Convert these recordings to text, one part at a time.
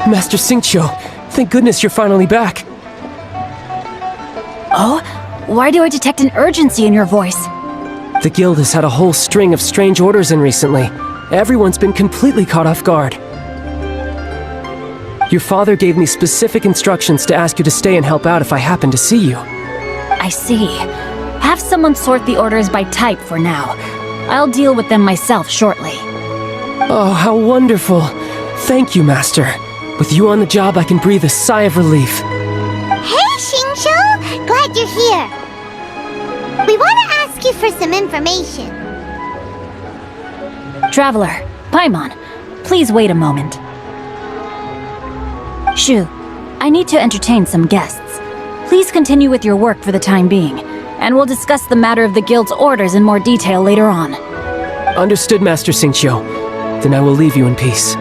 Master Xingqiu, thank goodness you're finally back. Oh? Why do I detect an urgency in your voice? The guild has had a whole string of strange orders in recently. Everyone's been completely caught off guard. Your father gave me specific instructions to ask you to stay and help out if I happen to see you. I see. Have someone sort the orders by type for now. I'll deal with them myself shortly. Oh, how wonderful. Thank you, Master. With you on the job, I can breathe a sigh of relief. Hey, Xingqiu! Glad you're here. We want to ask you for some information. Traveler, Paimon, please wait a moment. Shu, I need to entertain some guests. Please continue with your work for the time being, and we'll discuss the matter of the guild's orders in more detail later on. Understood, Master Xingqiu. Then I will leave you in peace.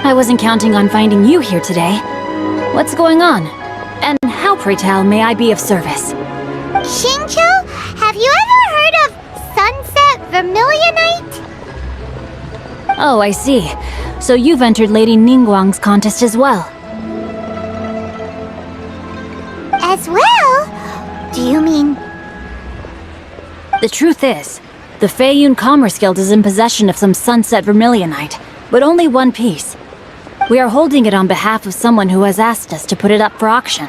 I wasn't counting on finding you here today. What's going on? And how, pray tell, may I be of service? Xingqiu, have you ever heard of Sunset Vermilionite? Oh, I see. So you've entered Lady Ningguang's contest as well. As well? Do you mean... The truth is, the Feiyun Commerce Guild is in possession of some Sunset Vermilionite, but only one piece. We are holding it on behalf of someone who has asked us to put it up for auction,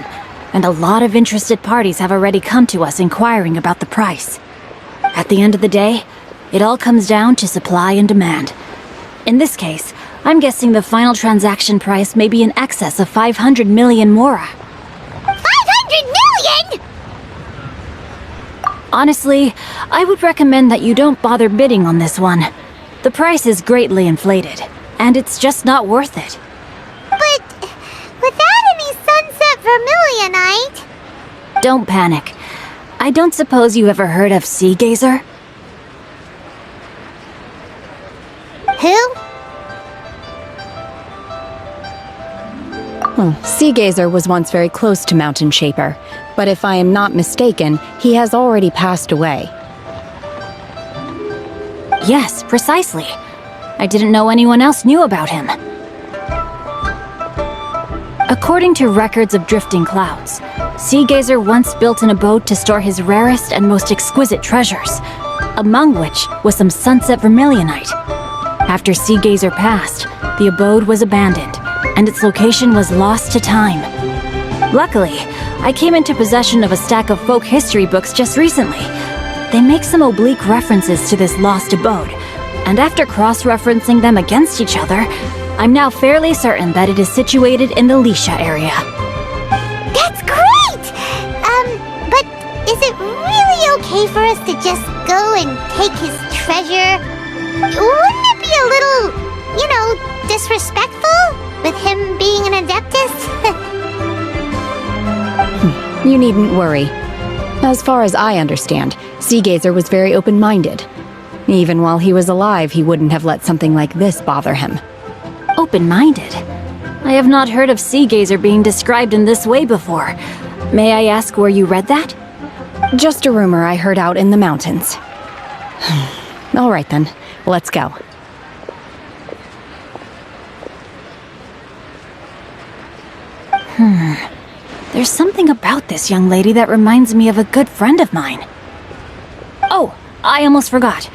and a lot of interested parties have already come to us inquiring about the price. At the end of the day, it all comes down to supply and demand. In this case, I'm guessing the final transaction price may be in excess of 500 million mora. 500 million?! Honestly, I would recommend that you don't bother bidding on this one. The price is greatly inflated, and it's just not worth it. But without any Sunset Vermilionite... Don't panic. I don't suppose you ever heard of Sea Gazer? Who? Well, Sea Gazer was once very close to Mountain Shaper, but if I am not mistaken, he has already passed away. Yes, precisely. I didn't know anyone else knew about him. According to records of drifting clouds, Sea Gazer once built an abode to store his rarest and most exquisite treasures, among which was some Sunset Vermilionite. After Sea Gazer passed, the abode was abandoned, and its location was lost to time. Luckily, I came into possession of a stack of folk history books just recently. They make some oblique references to this lost abode, and after cross-referencing them against each other, I'm now fairly certain that it is situated in the Lisha area. That's great! But is it really okay for us to just go and take his treasure? Wouldn't it be a little, disrespectful? With him being an Adeptus? You needn't worry. As far as I understand, Sea Gazer was very open-minded. Even while he was alive, he wouldn't have let something like this bother him. Open-minded? I have not heard of Sea Gazer being described in this way before. May I ask where you read that? Just a rumor I heard out in the mountains. All right then, let's go. There's something about this young lady that reminds me of a good friend of mine. Oh, I almost forgot.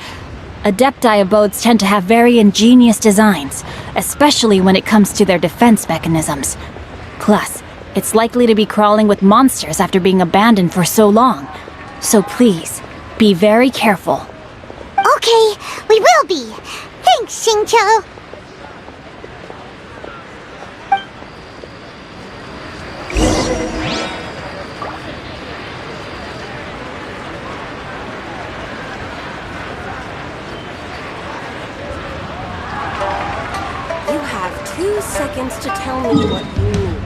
Adepti abodes tend to have very ingenious designs, especially when it comes to their defense mechanisms. Plus, it's likely to be crawling with monsters after being abandoned for so long. So please, be very careful. Okay, we will be. Thanks, Xingqiu. You have 2 seconds to tell me what you need.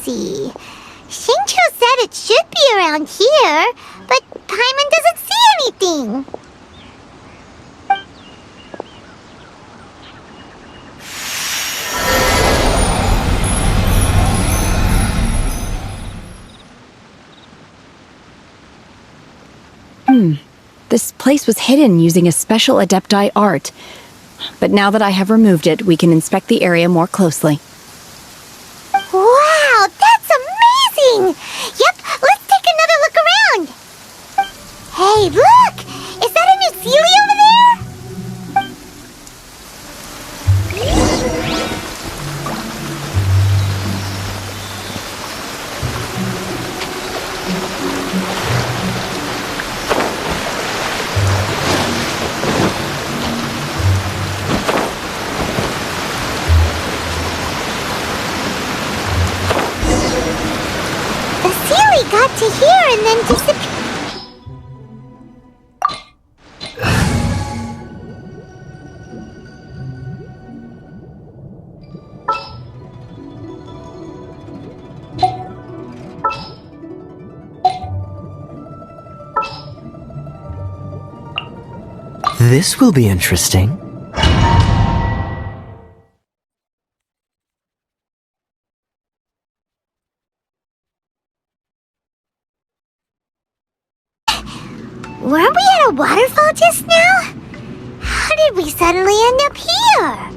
see. Shincho said it should be around here, but Paimon doesn't see anything. This place was hidden using a special Adepti art. But now that I have removed it, we can inspect the area more closely. Wow, that's amazing! Yep, let's take another look around. Hey, look! Is that a new Sealy over there? The Sealy got to here and then disappeared. This will be interesting. Weren't we at a waterfall just now? How did we suddenly end up here?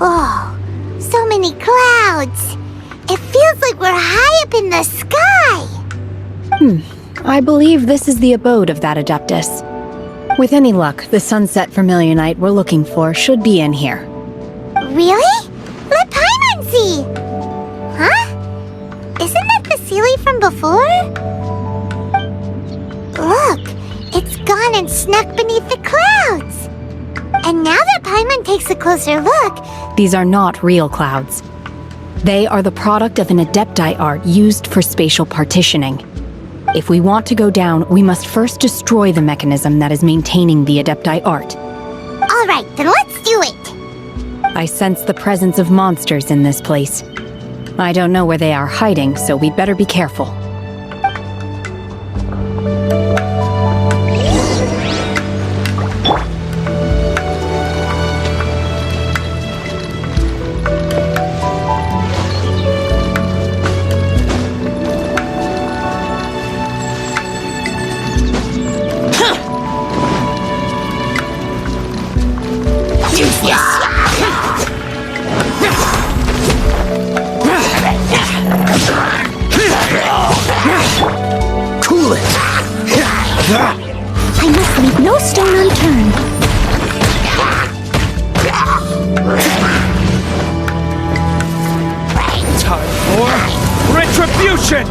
Oh, so many clouds. It feels like we're high up in the sky. I believe this is the abode of that Adeptus. With any luck, the sunset vermilionite we're looking for should be in here. Really? Let Paimon see. Huh? Isn't that the Sealy from before? Look, it's gone and snuck beneath the clouds. And now that Paimon takes a closer look, These are not real clouds. They are the product of an Adepti art used for spatial partitioning. If we want to go down, we must first destroy the mechanism that is maintaining the Adepti art. all right, then let's do it. I sense the presence of monsters in this place. I don't know where they are hiding, so we'd better be careful. Cool it! I must leave no stone unturned. Time for retribution!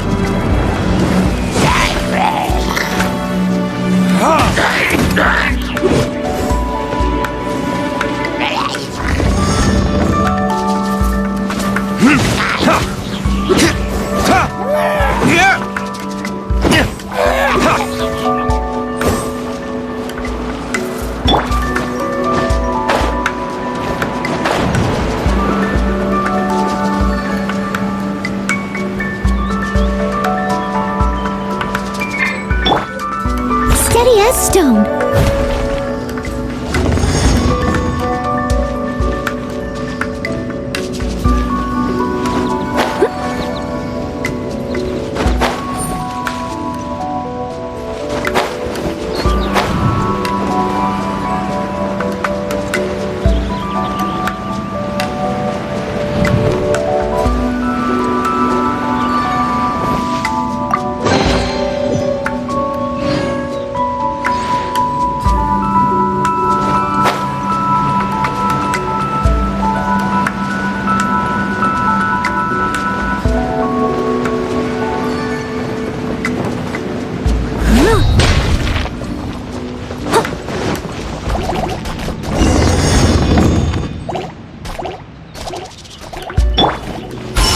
Steady as stone.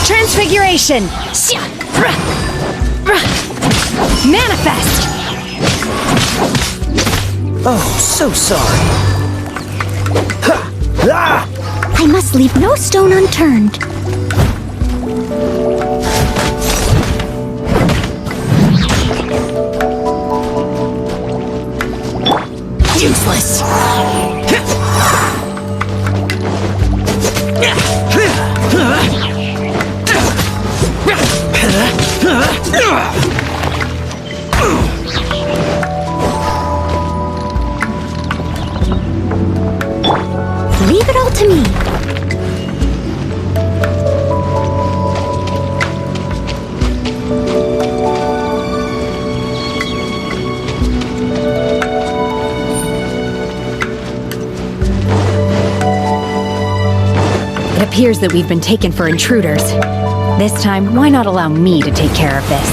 Transfiguration! Manifest! Oh, so sorry. Ha! Ah! I must leave no stone unturned. it all to me. It appears that we've been taken for intruders. This time, why not allow me to take care of this?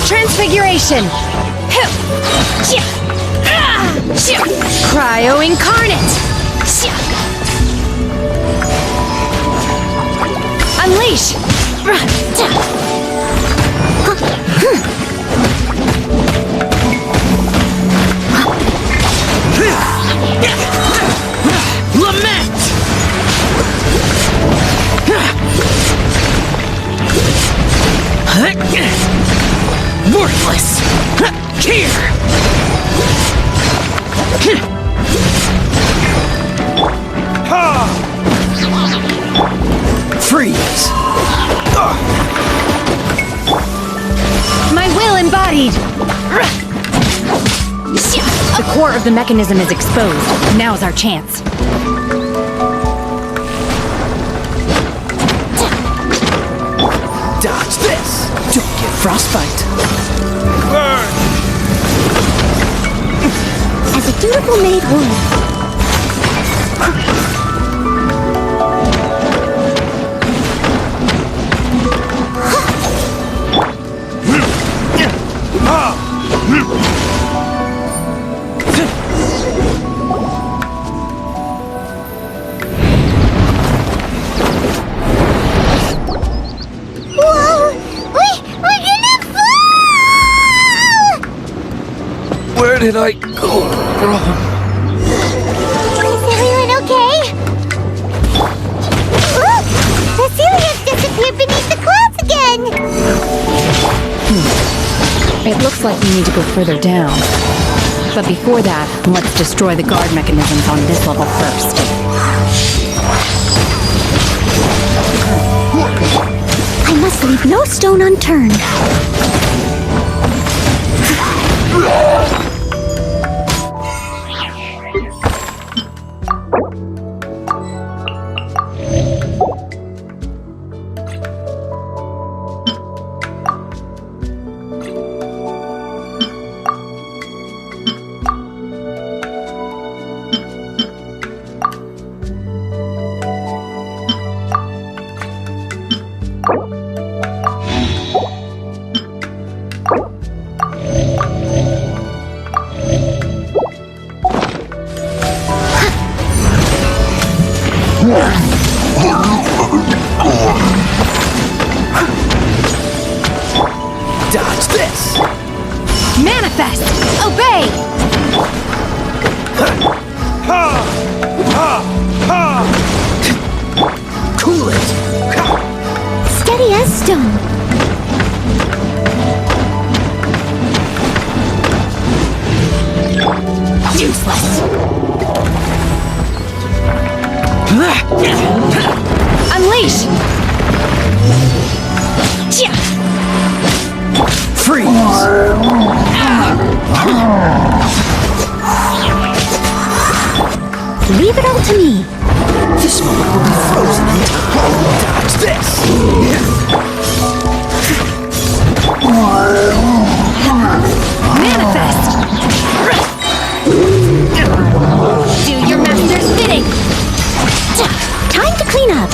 Transfiguration! Cryo Incarnate! Unleash! Lament! Worthless! Here! Freeze! My will embodied! The core of the mechanism is exposed. Now's our chance. Dodge this! Don't get frostbite! Burn! As a dutiful maid would. Where did I go wrong? Is everyone okay? Look! Cecilia's disappeared beneath the clouds again! It looks like we need to go further down. But before that, let's destroy the guard mechanisms on this level first. I must leave no stone unturned. Dodge this! Manifest! Obey! Cool it! Steady as stone. Useless! Unleash! Freeze! Leave it all to me. This moment will be frozen in time. Dodge this! Manifest! Do your master's bidding! Time to clean up.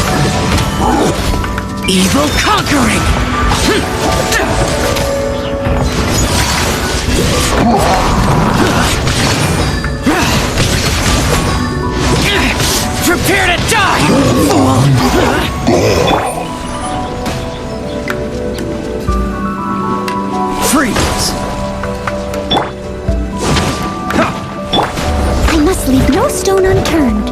Evil conquering! Prepare to die! Freeze! I must leave no stone unturned.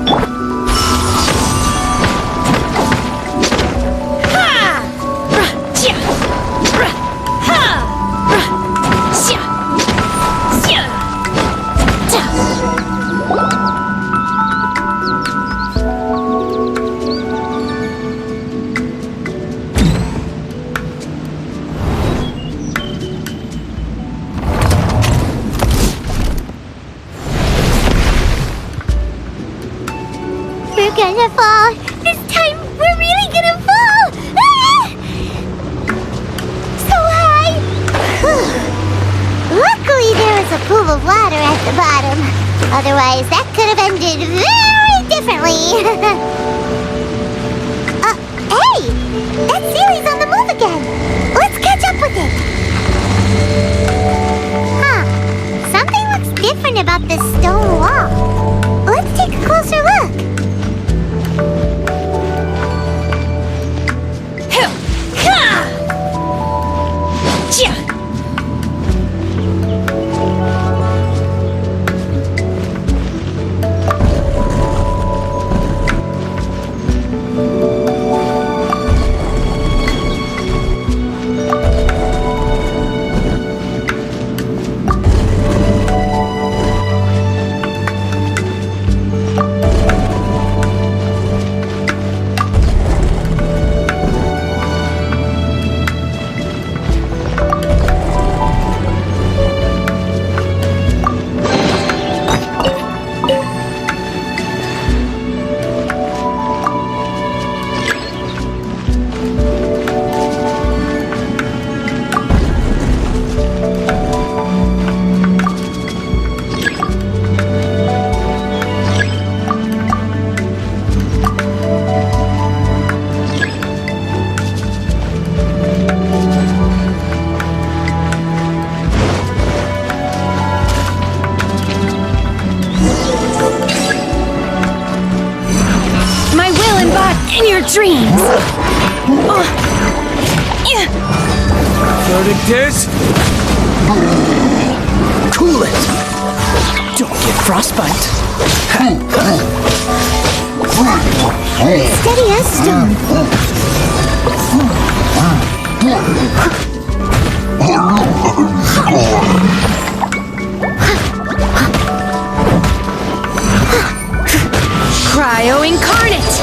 gonna fall. This time, we're really gonna fall. Ah! So high. Luckily, there was a pool of water at the bottom. Otherwise, that could have ended very differently. Hey! That series on the move again. Let's catch up with it. Huh. Something looks different about this stone wall. Let's take a closer look. In your dreams! Verdict is... Cool it! Don't get frostbite. Steady as stone. Cryo incarnate!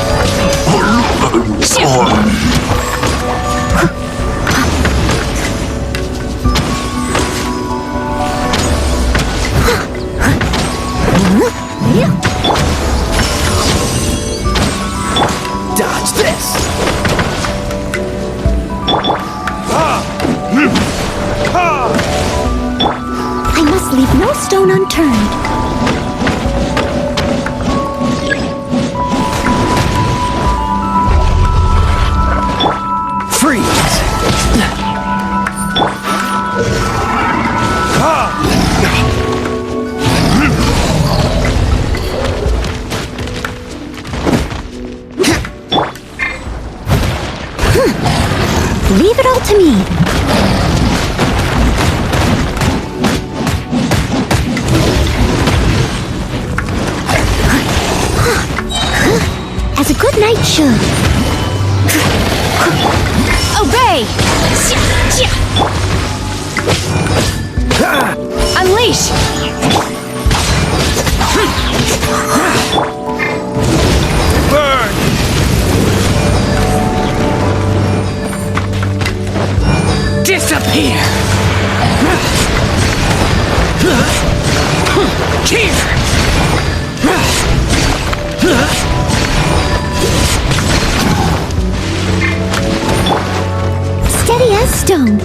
Dodge this! I must leave no stone unturned. Freeze! Leave it all to me. As a good knight should. Obey! Unleash! Burn! Disappear! Steady as stone.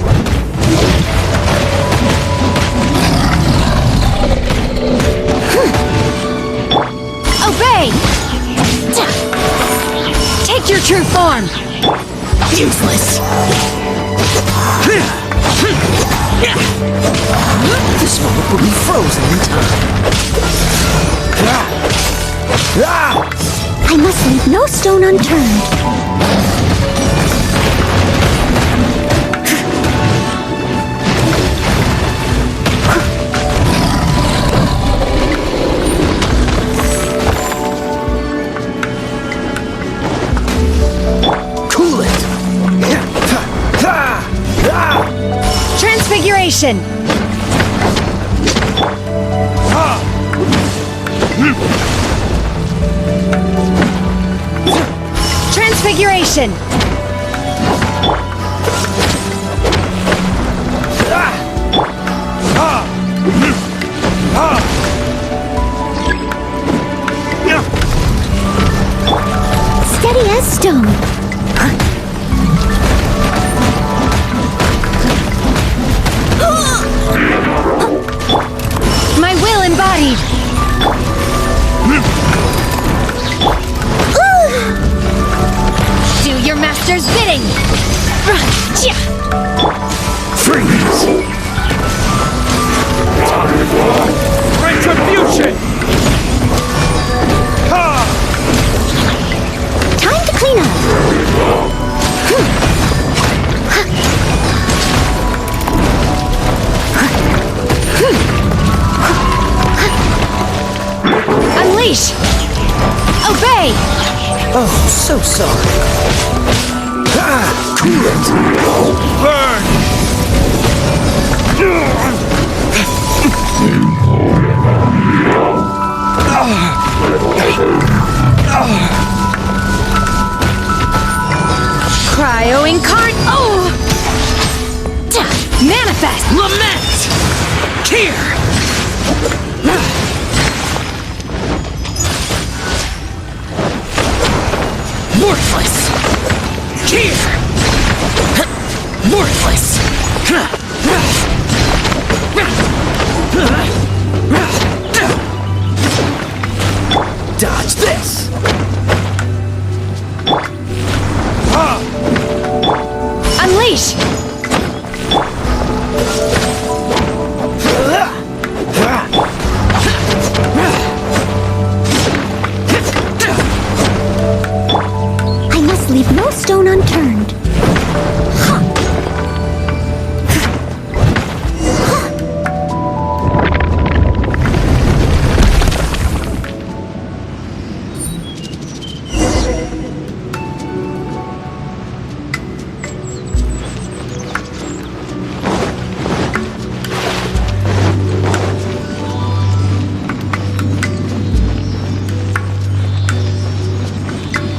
Obey! Take your true form! Useless! This moment will be frozen in time. I must leave no stone unturned. Cool it! Transfiguration! Transfiguration! wisdom! My will embodied! Do your master's bidding! Freeze! Retribution! Time to clean up! Unleash! Obey! Oh, so sorry. Cool it! Burn! Cryo incarn. Oh! Manifest! Lament! Here! Worthless! Here! Worthless! Dodge this! Unleash! I must leave no stone unturned.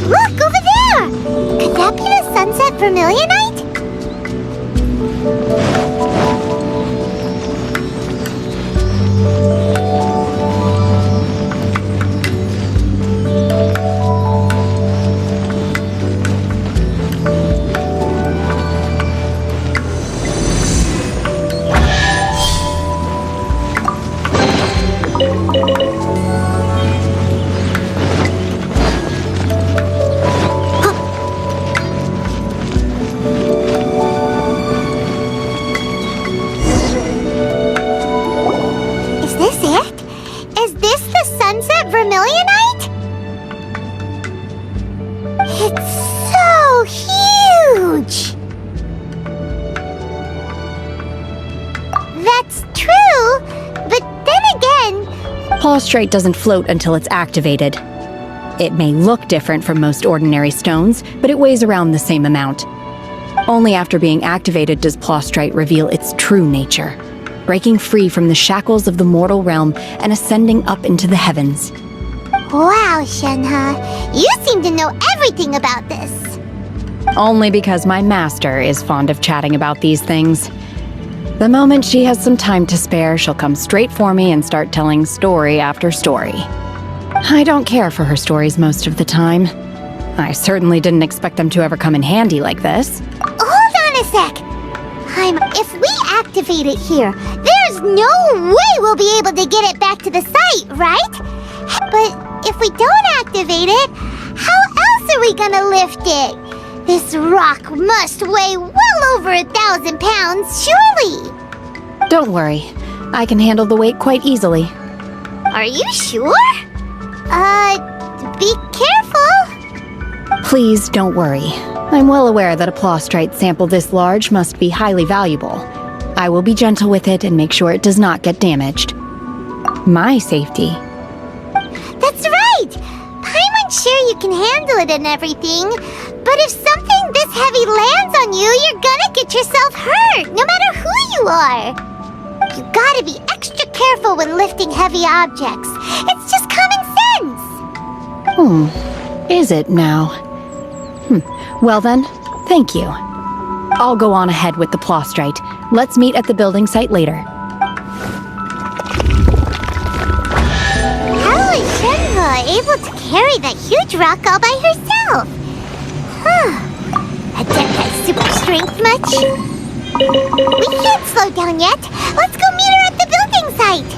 Look, over there! Could that be the sunset vermilionite? Is this it? Is this the sunset vermilionite? It's so huge! That's true, but then again, Plaustrate doesn't float until it's activated. It may look different from most ordinary stones, but it weighs around the same amount. Only after being activated does Plaustrate reveal its true nature, breaking free from the shackles of the mortal realm and ascending up into the heavens. wow, Shenhe, you seem to know everything about this. Only because my master is fond of chatting about these things. The moment she has some time to spare, she'll come straight for me and start telling story after story. I don't care for her stories most of the time. I certainly didn't expect them to ever come in handy like this. Hold on a sec. If we activate it here, there's no way we'll be able to get it back to the site, right? But if we don't activate it, how else are we gonna lift it? This rock must weigh well over 1,000 pounds, surely. Don't worry. I can handle the weight quite easily. Are you sure? Be careful. Please don't worry. I'm well aware that a Plaustrate sample this large must be highly valuable. I will be gentle with it and make sure it does not get damaged. My safety. That's right. Paimon's sure you can handle it and everything, but if something this heavy lands on you, you're gonna get yourself hurt, no matter who you are. You gotta be extra careful when lifting heavy objects. It's just common sense. Is it now? Well then, thank you. I'll go on ahead with the Plaustrate. Let's meet at the building site later. How is Shenhe able to carry that huge rock all by herself? Adepti super strength much? We can't slow down yet. Let's go meet her at the building site.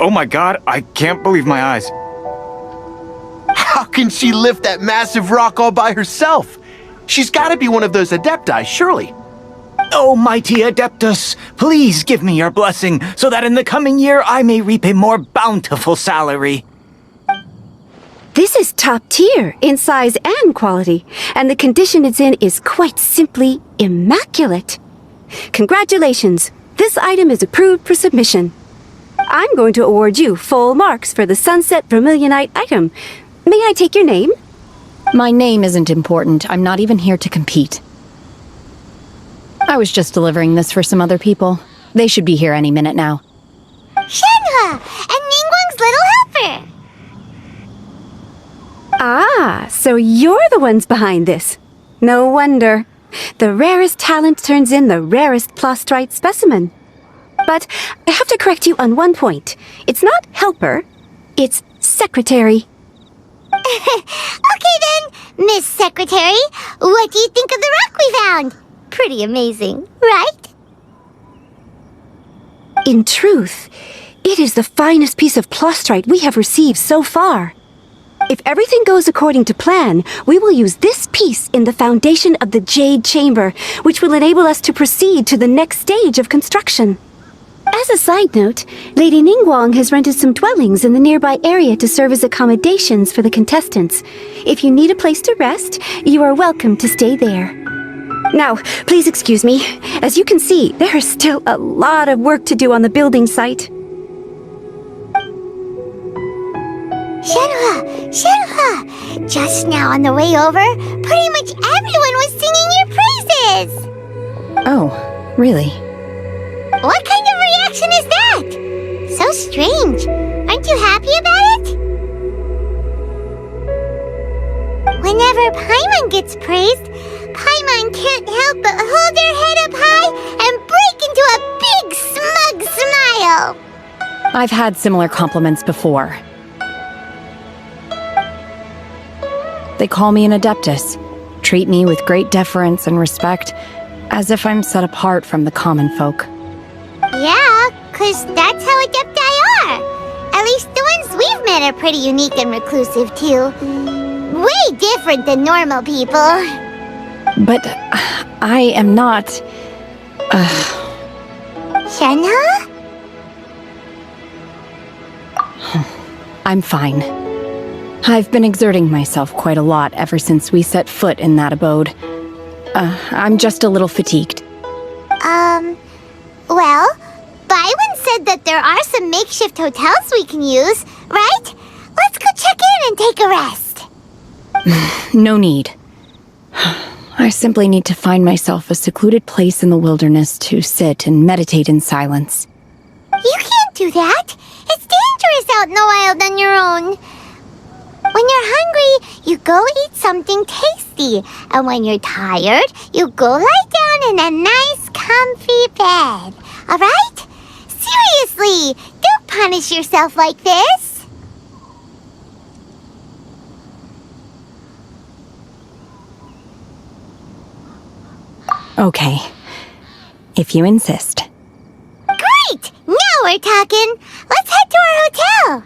Oh my god, I can't believe my eyes. How can she lift that massive rock all by herself? She's gotta be one of those Adepti, surely. Oh, mighty Adeptus, please give me your blessing so that in the coming year I may reap a more bountiful salary. This is top tier in size and quality, and the condition it's in is quite simply immaculate. Congratulations, this item is approved for submission. I'm going to award you full marks for the Sunset Vermilionite item. May I take your name? My name isn't important. I'm not even here to compete. I was just delivering this for some other people. They should be here any minute now. Shenhe and Ningguang's little helper. Ah, so you're the ones behind this. No wonder. The rarest talent turns in the rarest plastrite specimen. But I have to correct you on one point. It's not helper, it's secretary. Okay then, Miss Secretary, what do you think of the rock we found? Pretty amazing, right? In truth, it is the finest piece of plastrite we have received so far. If everything goes according to plan, we will use this piece in the foundation of the Jade Chamber, which will enable us to proceed to the next stage of construction. As a side note, Lady Ningguang has rented some dwellings in the nearby area to serve as accommodations for the contestants. If you need a place to rest, you are welcome to stay there. Now, please excuse me. As you can see, there is still a lot of work to do on the building site. Shenhe! Just now on the way over, pretty much everyone was singing your praises! Oh, really? What kind of reaction is that? So strange. Aren't you happy about it? Whenever Paimon gets praised, Paimon can't help but hold their head up high and break into a big smug smile. I've had similar compliments before. They call me an Adeptus, treat me with great deference and respect, as if I'm set apart from the common folk. Yeah, 'cause that's how Adepti are. At least the ones we've met are pretty unique and reclusive, too. Way different than normal people. But I am not... Shenhe? I'm fine. I've been exerting myself quite a lot ever since we set foot in that abode. I'm just a little fatigued. Well, Byron said that there are some makeshift hotels we can use, right? Let's go check in and take a rest. No need. I simply need to find myself a secluded place in the wilderness to sit and meditate in silence. You can't do that. It's dangerous out in the wild on your own. When you're hungry, you go eat something tasty. And when you're tired, you go lie down in a nice, comfy bed. All right? Seriously, don't punish yourself like this. Okay. If you insist. Great! Now we're talking! Let's head to our hotel!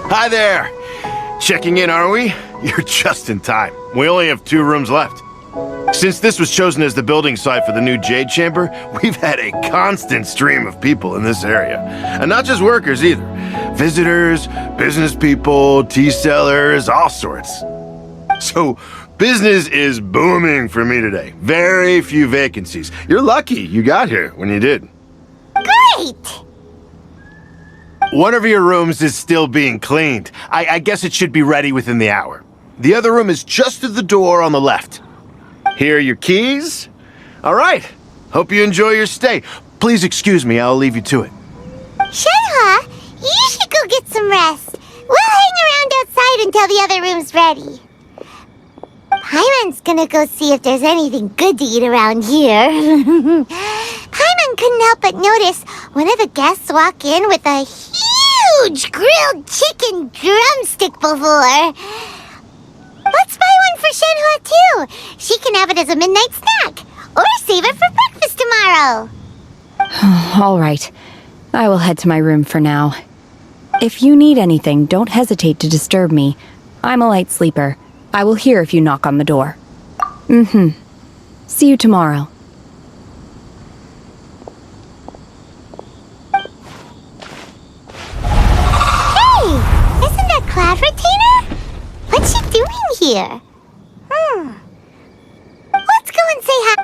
Hi there! Checking in, are we? You're just in time. We only have 2 rooms left. Since this was chosen as the building site for the new Jade Chamber, we've had a constant stream of people in this area. And not just workers either. Visitors, business people, tea sellers, all sorts. So, business is booming for me today. Very few vacancies. You're lucky you got here when you did. Great! One of your rooms is still being cleaned. I guess it should be ready within the hour. The other room is just through the door on the left. Here are your keys. All right. Hope you enjoy your stay. Please excuse me, I'll leave you to it. Shenhe, you should go get some rest. We'll hang around outside until the other room's ready. Paimon's gonna go see if there's anything good to eat around here. Paimon couldn't help but notice one of the guests walk in with a huge grilled chicken drumstick before. Let's buy one for Shenhe too. She can have it as a midnight snack. Or save it for breakfast tomorrow. All right. I will head to my room for now. If you need anything, don't hesitate to disturb me. I'm a light sleeper. I will hear if you knock on the door. See you tomorrow. Hey! Isn't that Cloud Retainer? What's she doing here? Let's go and say hi.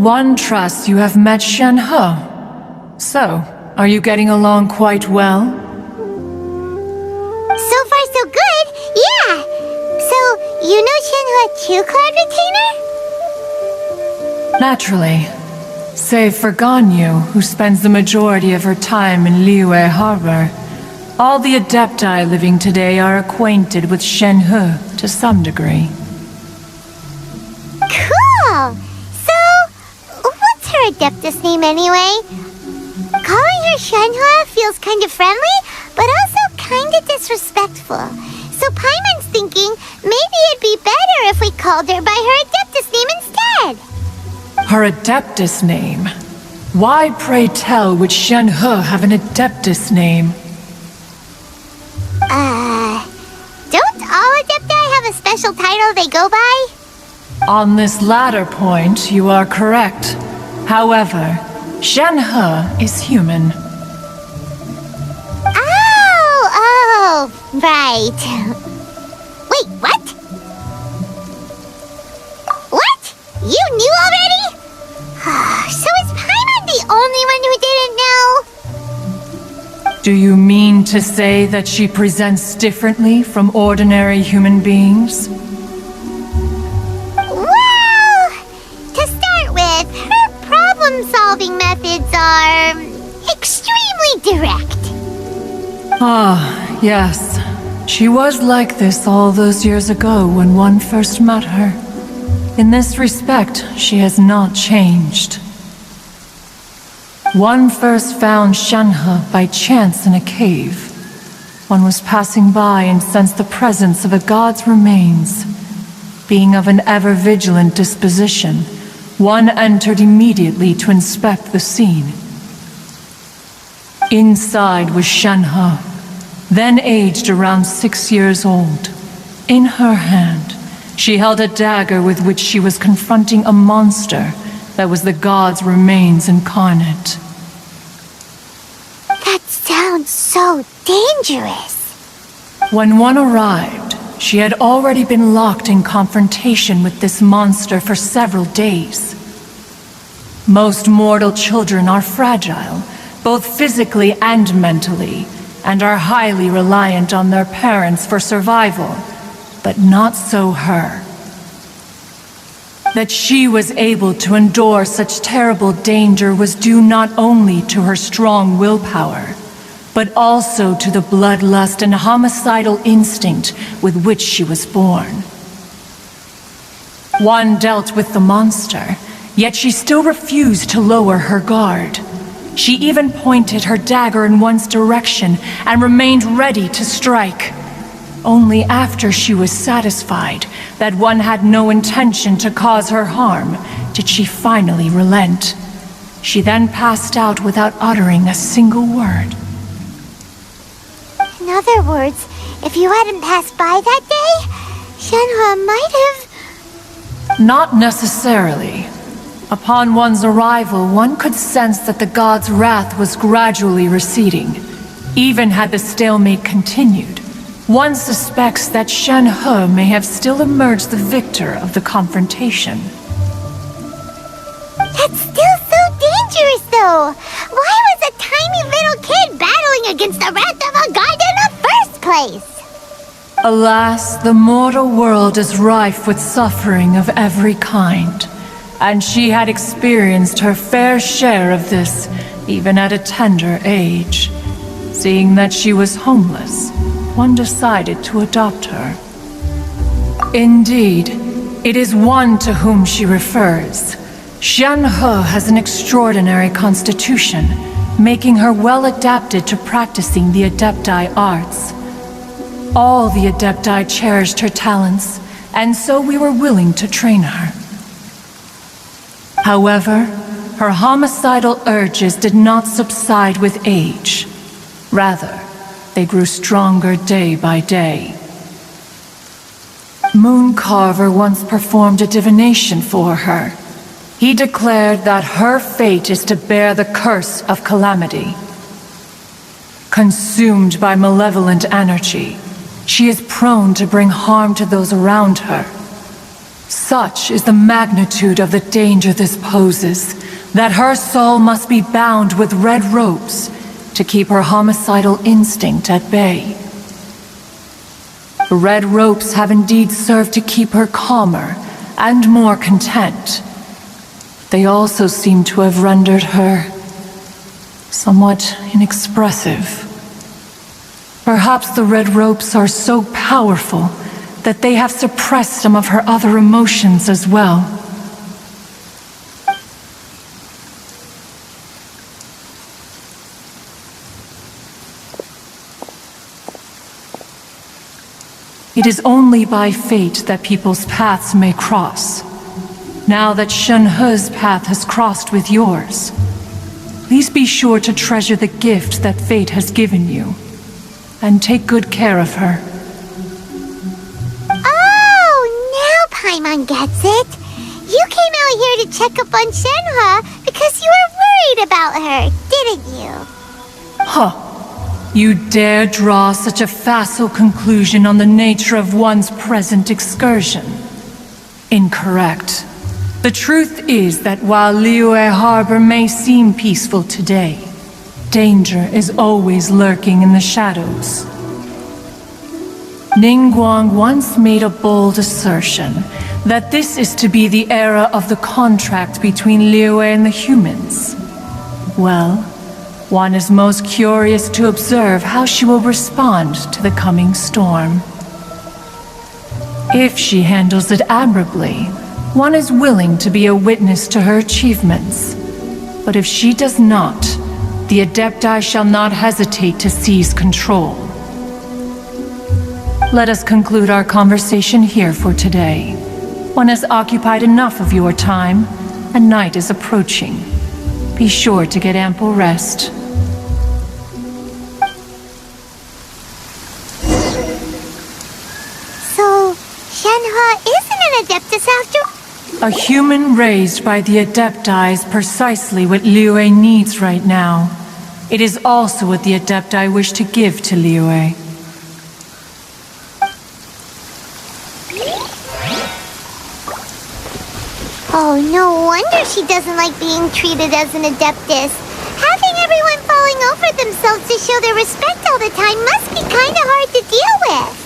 One trusts you have met Shenhe. So, are you getting along quite well? So far, so good. Yeah. So, you know Shenhe too, Cloud Retainer? Naturally. Save for Ganyu, who spends the majority of her time in Liyue Harbor. All the Adepti living today are acquainted with Shenhe to some degree. Cool. So, what's her Adeptus name anyway? Calling her Shenhe feels kind of friendly, but also kind of disrespectful. So Paimon's thinking maybe it'd be better if we called her by her Adeptus name instead. Her Adeptus name? Why, pray tell, would Shenhe have an Adeptus name? Don't all Adepti have a special title they go by? On this latter point, you are correct. However, Shenhe is human. Oh, right. Wait, what? What? You knew already? So is Paimon the only one who didn't know? Do you mean to say that she presents differently from ordinary human beings? Well, methods are extremely direct. Ah, yes. She was like this all those years ago when one first met her. In this respect, she has not changed. One first found Shenhe by chance in a cave. One was passing by and sensed the presence of a god's remains. Being of an ever-vigilant disposition, one entered immediately to inspect the scene. Inside was Shenhe, then aged around 6 years old. In her hand, she held a dagger with which she was confronting a monster that was the god's remains incarnate. That sounds so dangerous. When one arrived, she had already been locked in confrontation with this monster for several days. Most mortal children are fragile, both physically and mentally, and are highly reliant on their parents for survival, but not so her. That she was able to endure such terrible danger was due not only to her strong willpower, but also to the bloodlust and homicidal instinct with which she was born. One dealt with the monster, yet she still refused to lower her guard. She even pointed her dagger in one's direction and remained ready to strike. Only after she was satisfied that one had no intention to cause her harm did she finally relent. She then passed out without uttering a single word. In other words, if you hadn't passed by that day, Shenhe might have... Not necessarily. Upon one's arrival, one could sense that the god's wrath was gradually receding. Even had the stalemate continued, one suspects that Shenhe may have still emerged the victor of the confrontation. That's still so dangerous, though! Why was a tiny little kid battling against the wrath of a god in the first place? Alas, the mortal world is rife with suffering of every kind. And she had experienced her fair share of this, even at a tender age. Seeing that she was homeless, one decided to adopt her. Indeed, it is one to whom she refers. Shenhe has an extraordinary constitution, making her well adapted to practicing the Adepti arts. All the Adepti cherished her talents, and so we were willing to train her. However, her homicidal urges did not subside with age. Rather, they grew stronger day by day. Mooncarver once performed a divination for her. He declared that her fate is to bear the curse of calamity. Consumed by malevolent energy, she is prone to bring harm to those around her. Such is the magnitude of the danger this poses, that her soul must be bound with red ropes to keep her homicidal instinct at bay. The red ropes have indeed served to keep her calmer and more content. They also seem to have rendered her somewhat inexpressive. Perhaps the red ropes are so powerful that they have suppressed some of her other emotions as well. It is only by fate that people's paths may cross. Now that Shenhe's path has crossed with yours, please be sure to treasure the gift that fate has given you, and take good care of her. Paimon gets it. You came out here to check up on Shenhe because you were worried about her, didn't you? Huh. You dare draw such a facile conclusion on the nature of one's present excursion? Incorrect. The truth is that while Liyue Harbor may seem peaceful today, danger is always lurking in the shadows. Ningguang once made a bold assertion that this is to be the era of the contract between Liyue and the humans. Well, one is most curious to observe how she will respond to the coming storm. If she handles it admirably, one is willing to be a witness to her achievements. But if she does not, the Adepti shall not hesitate to seize control. Let us conclude our conversation here for today. One has occupied enough of your time, and night is approaching. Be sure to get ample rest. So, Shenhe isn't an Adeptus after all? A human raised by the Adepti is precisely what Liyue needs right now. It is also what the Adepti wish to give to Liyue. Oh, no wonder she doesn't like being treated as an Adeptus. Having everyone falling over themselves to show their respect all the time must be kinda hard to deal with.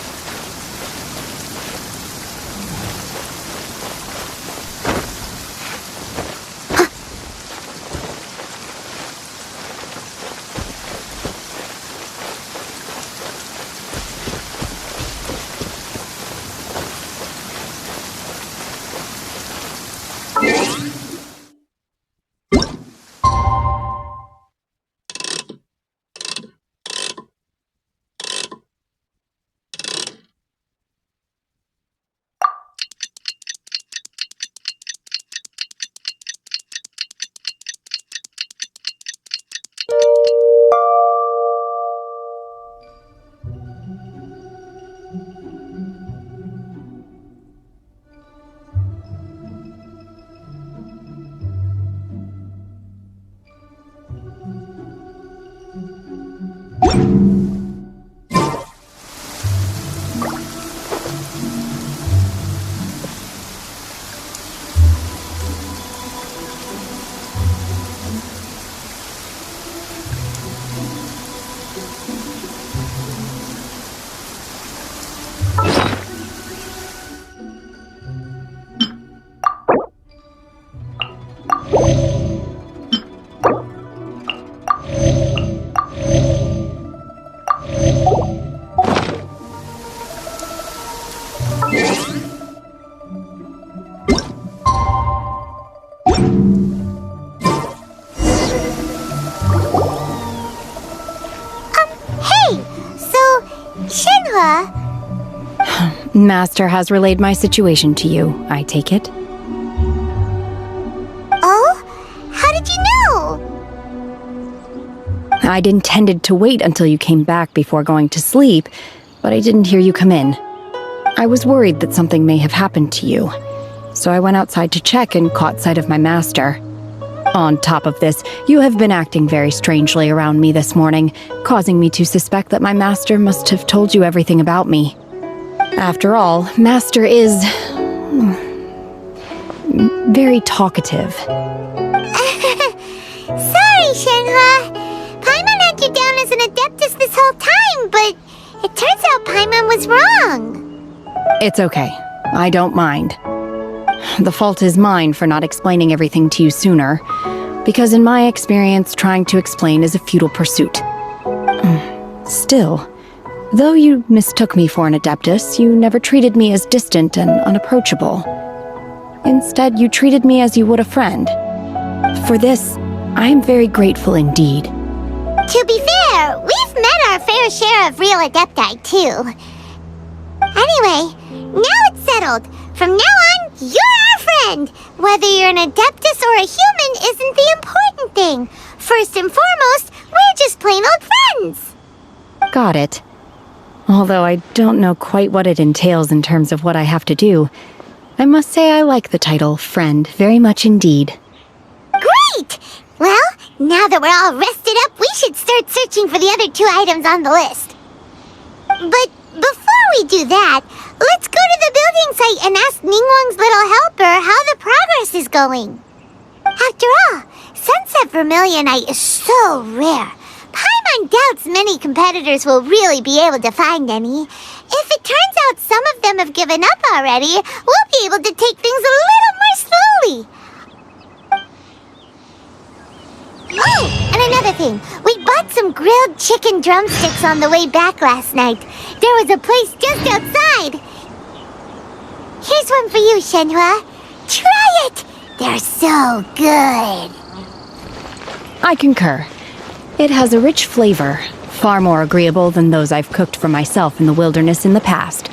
Master has relayed my situation to you, I take it. Oh? How did you know? I'd intended to wait until you came back before going to sleep, but I didn't hear you come in. I was worried that something may have happened to you, so I went outside to check and caught sight of my master. On top of this, you have been acting very strangely around me this morning, causing me to suspect that my master must have told you everything about me. After all, Master is very talkative. Sorry, Shenhe. Paimon had you down as an Adeptus this whole time, but it turns out Paimon was wrong. It's okay. I don't mind. The fault is mine for not explaining everything to you sooner, because in my experience, trying to explain is a futile pursuit. Still, though you mistook me for an Adeptus, you never treated me as distant and unapproachable. Instead, you treated me as you would a friend. For this, I am very grateful indeed. To be fair, we've met our fair share of real Adepti, too. Anyway, now it's settled. From now on, you're our friend. Whether you're an Adeptus or a human isn't the important thing. First and foremost, we're just plain old friends. Got it. Although I don't know quite what it entails in terms of what I have to do, I must say I like the title friend very much indeed. Great! Well, now that we're all rested up, we should start searching for the other 2 items on the list. But before we do that, let's go to the building site and ask Ningguang's little helper how the progress is going. After all, Sunset Vermilionite is so rare. Paimon doubts many competitors will really be able to find any. If it turns out some of them have given up already, we'll be able to take things a little more slowly. Oh, and another thing. We bought some grilled chicken drumsticks on the way back last night. There was a place just outside. Here's one for you, Shenhe. Try it! They're so good. I concur. It has a rich flavor, far more agreeable than those I've cooked for myself in the wilderness in the past.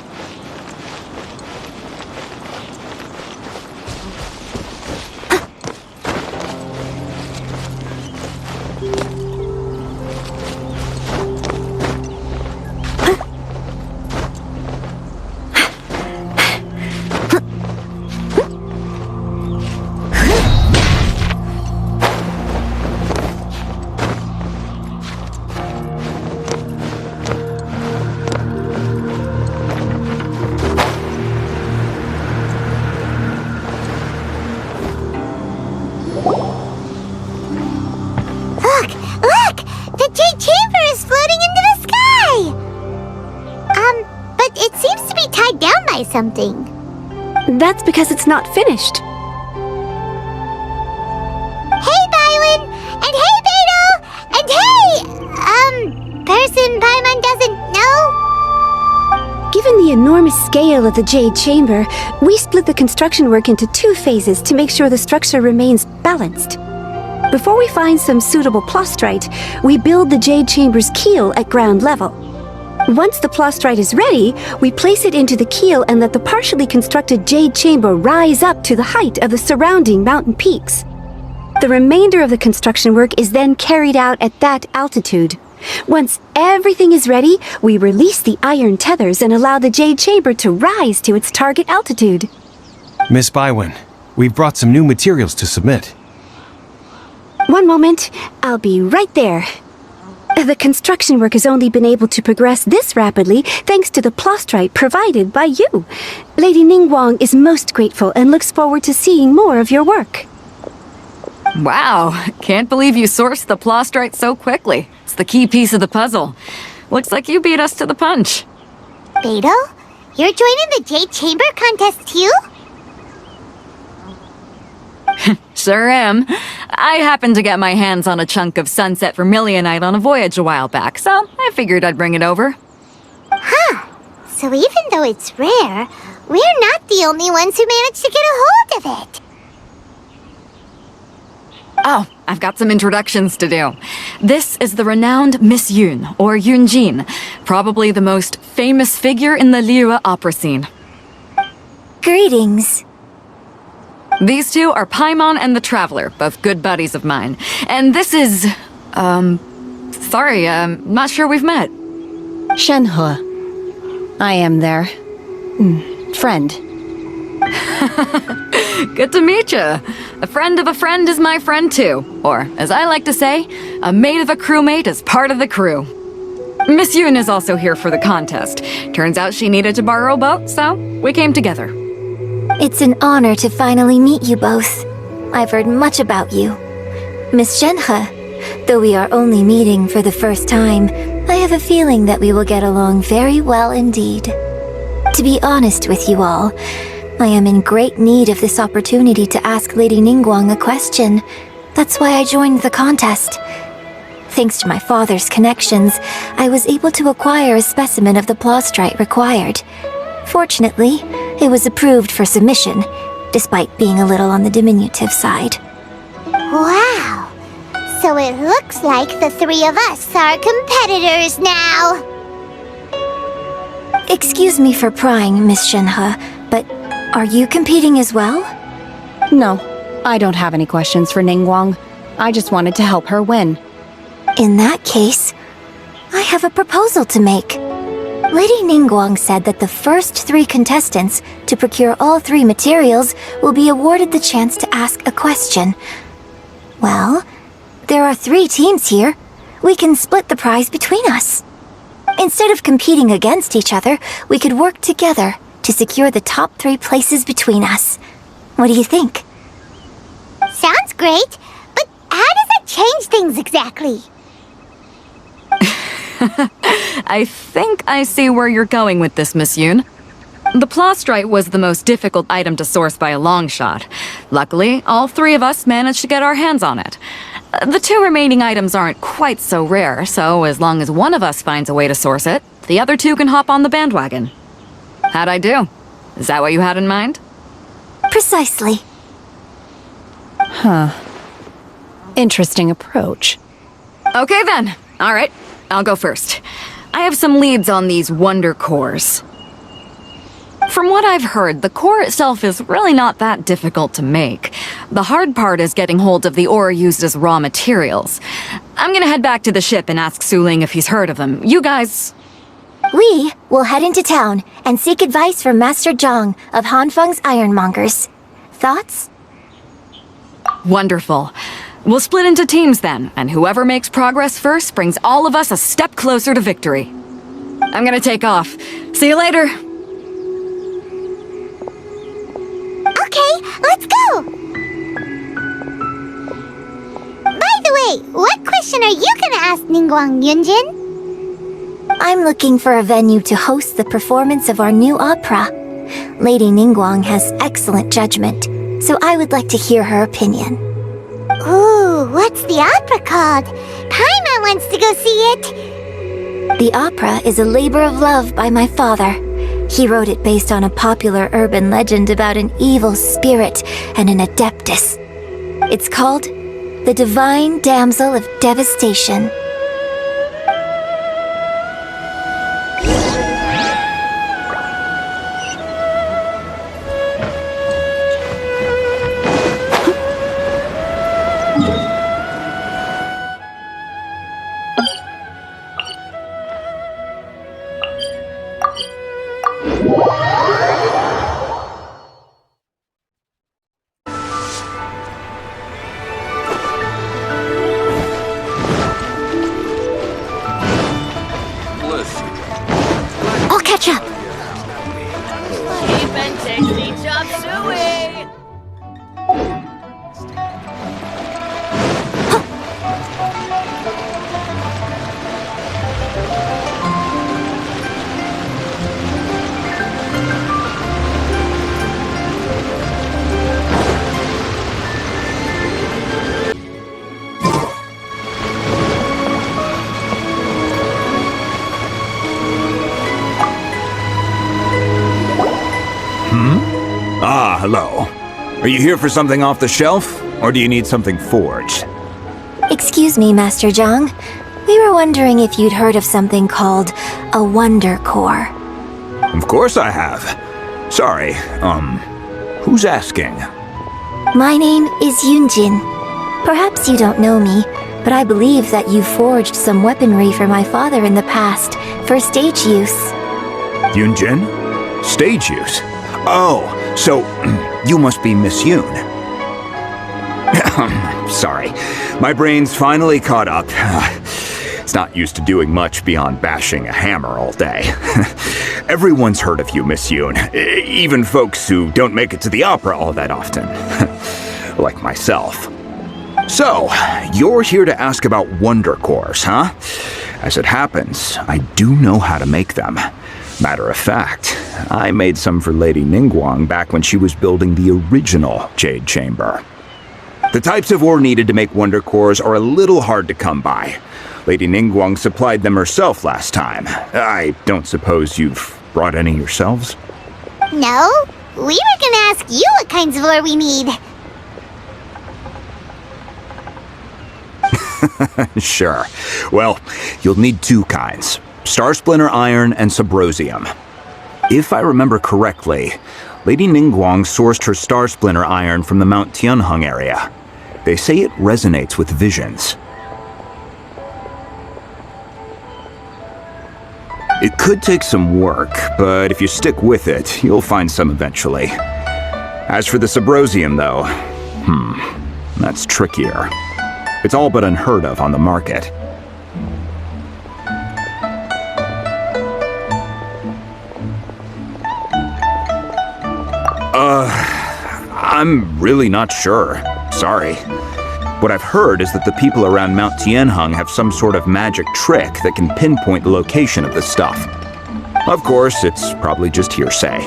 Look! The Jade Chamber is floating into the sky! But it seems to be tied down by something. That's because it's not finished. Hey, Bylin! And hey, Beidou! And hey, person Paimon doesn't know? Given the enormous scale of the Jade Chamber, we split the construction work into 2 phases to make sure the structure remains balanced. Before we find some suitable plastrite, we build the Jade Chamber's keel at ground level. Once the plastrite is ready, we place it into the keel and let the partially constructed Jade Chamber rise up to the height of the surrounding mountain peaks. The remainder of the construction work is then carried out at that altitude. Once everything is ready, we release the iron tethers and allow the Jade Chamber to rise to its target altitude. Miss Bywin, we've brought some new materials to submit. One moment, I'll be right there. The construction work has only been able to progress this rapidly thanks to the plastrite provided by you. Lady Ningguang is most grateful and looks forward to seeing more of your work. Wow, can't believe you sourced the plastrite so quickly. It's the key piece of the puzzle. Looks like you beat us to the punch. Beidou, you're joining the Jade Chamber contest too? Sure am. I happened to get my hands on a chunk of sunset vermilionite on a voyage a while back, so I figured I'd bring it over. Huh. So even though it's rare, we're not the only ones who managed to get a hold of it. Oh, I've got some introductions to do. This is the renowned Miss Yun, or Yun Jin, probably the most famous figure in the Liyue opera scene. Greetings. These two are Paimon and the Traveler, both good buddies of mine. And this is... sorry, not sure we've met. Shenhe. I am their... friend. Good to meet you. A friend of a friend is my friend too. Or, as I like to say, a mate of a crewmate is part of the crew. Miss Yun is also here for the contest. Turns out she needed to borrow a boat, so we came together. It's an honor to finally meet you both. I've heard much about you. Miss Shenhe, though we are only meeting for the first time, I have a feeling that we will get along very well indeed. To be honest with you all, I am in great need of this opportunity to ask Lady Ningguang a question. That's why I joined the contest. Thanks to my father's connections, I was able to acquire a specimen of the plastrite required. Fortunately, it was approved for submission, despite being a little on the diminutive side. Wow! So it looks like the 3 of us are competitors now! Excuse me for prying, Miss Shenhe, but are you competing as well? No, I don't have any questions for Ningguang. I just wanted to help her win. In that case, I have a proposal to make. Lady Ningguang said that the first 3 contestants to procure all 3 materials will be awarded the chance to ask a question. Well, there are 3 teams here. We can split the prize between us. Instead of competing against each other, we could work together to secure the top 3 places between us. What do you think? Sounds great, but how does that change things exactly? I think I see where you're going with this, Miss Yun. The plastrite was the most difficult item to source by a long shot. Luckily, all 3 of us managed to get our hands on it. The 2 remaining items aren't quite so rare, so as long as one of us finds a way to source it, the other 2 can hop on the bandwagon. How'd I do? Is that what you had in mind? Precisely. Huh. Interesting approach. Okay then. All right, I'll go first. I have some leads on these wonder cores. From what I've heard, the core itself is really not that difficult to make. The hard part is getting hold of the ore used as raw materials. I'm gonna head back to the ship and ask Suling if he's heard of them. You guys... We will head into town and seek advice from Master Zhang of Hanfeng's Ironmongers. Thoughts? Wonderful. We'll split into teams then, and whoever makes progress first brings all of us a step closer to victory. I'm gonna take off. See you later! Okay, let's go! By the way, what question are you gonna ask Ningguang Yunjin? I'm looking for a venue to host the performance of our new opera. Lady Ningguang has excellent judgment, so I would like to hear her opinion. Ooh, what's the opera called? Paimon wants to go see it! The opera is a labor of love by my father. He wrote it based on a popular urban legend about an evil spirit and an adeptus. It's called The Divine Damsel of Devastation. I'll catch up. Keep and tasty chop suey! Ah, hello. Are you here for something off the shelf, or do you need something forged? Excuse me, Master Zhang. We were wondering if you'd heard of something called a Wonder Core. Of course I have. Sorry, who's asking? My name is Yun Jin. Perhaps you don't know me, but I believe that you forged some weaponry for my father in the past, for stage use. Yun Jin? Stage use? Oh, so you must be Miss Yun. Sorry, my brain's finally caught up. It's not used to doing much beyond bashing a hammer all day. Everyone's heard of you, Miss Yun. Even folks who don't make it to the opera all that often. Like myself. So, you're here to ask about Wonder Cores, huh? As it happens, I do know how to make them. Matter of fact, I made some for Lady Ningguang back when she was building the original Jade Chamber. The types of ore needed to make Wonder Cores are a little hard to come by. Lady Ningguang supplied them herself last time. I don't suppose you've brought any yourselves? No, we were gonna ask you what kinds of ore we need. Sure. Well, you'll need two kinds. Star Splinter Iron and Subrosium. If I remember correctly, Lady Ningguang sourced her Star Splinter Iron from the Mount Tianheng area. They say it resonates with visions. It could take some work, but if you stick with it, you'll find some eventually. As for the Subrosium, though, that's trickier. It's all but unheard of on the market. I'm really not sure. Sorry. What I've heard is that the people around Mount Tianheng have some sort of magic trick that can pinpoint the location of the stuff. Of course, it's probably just hearsay.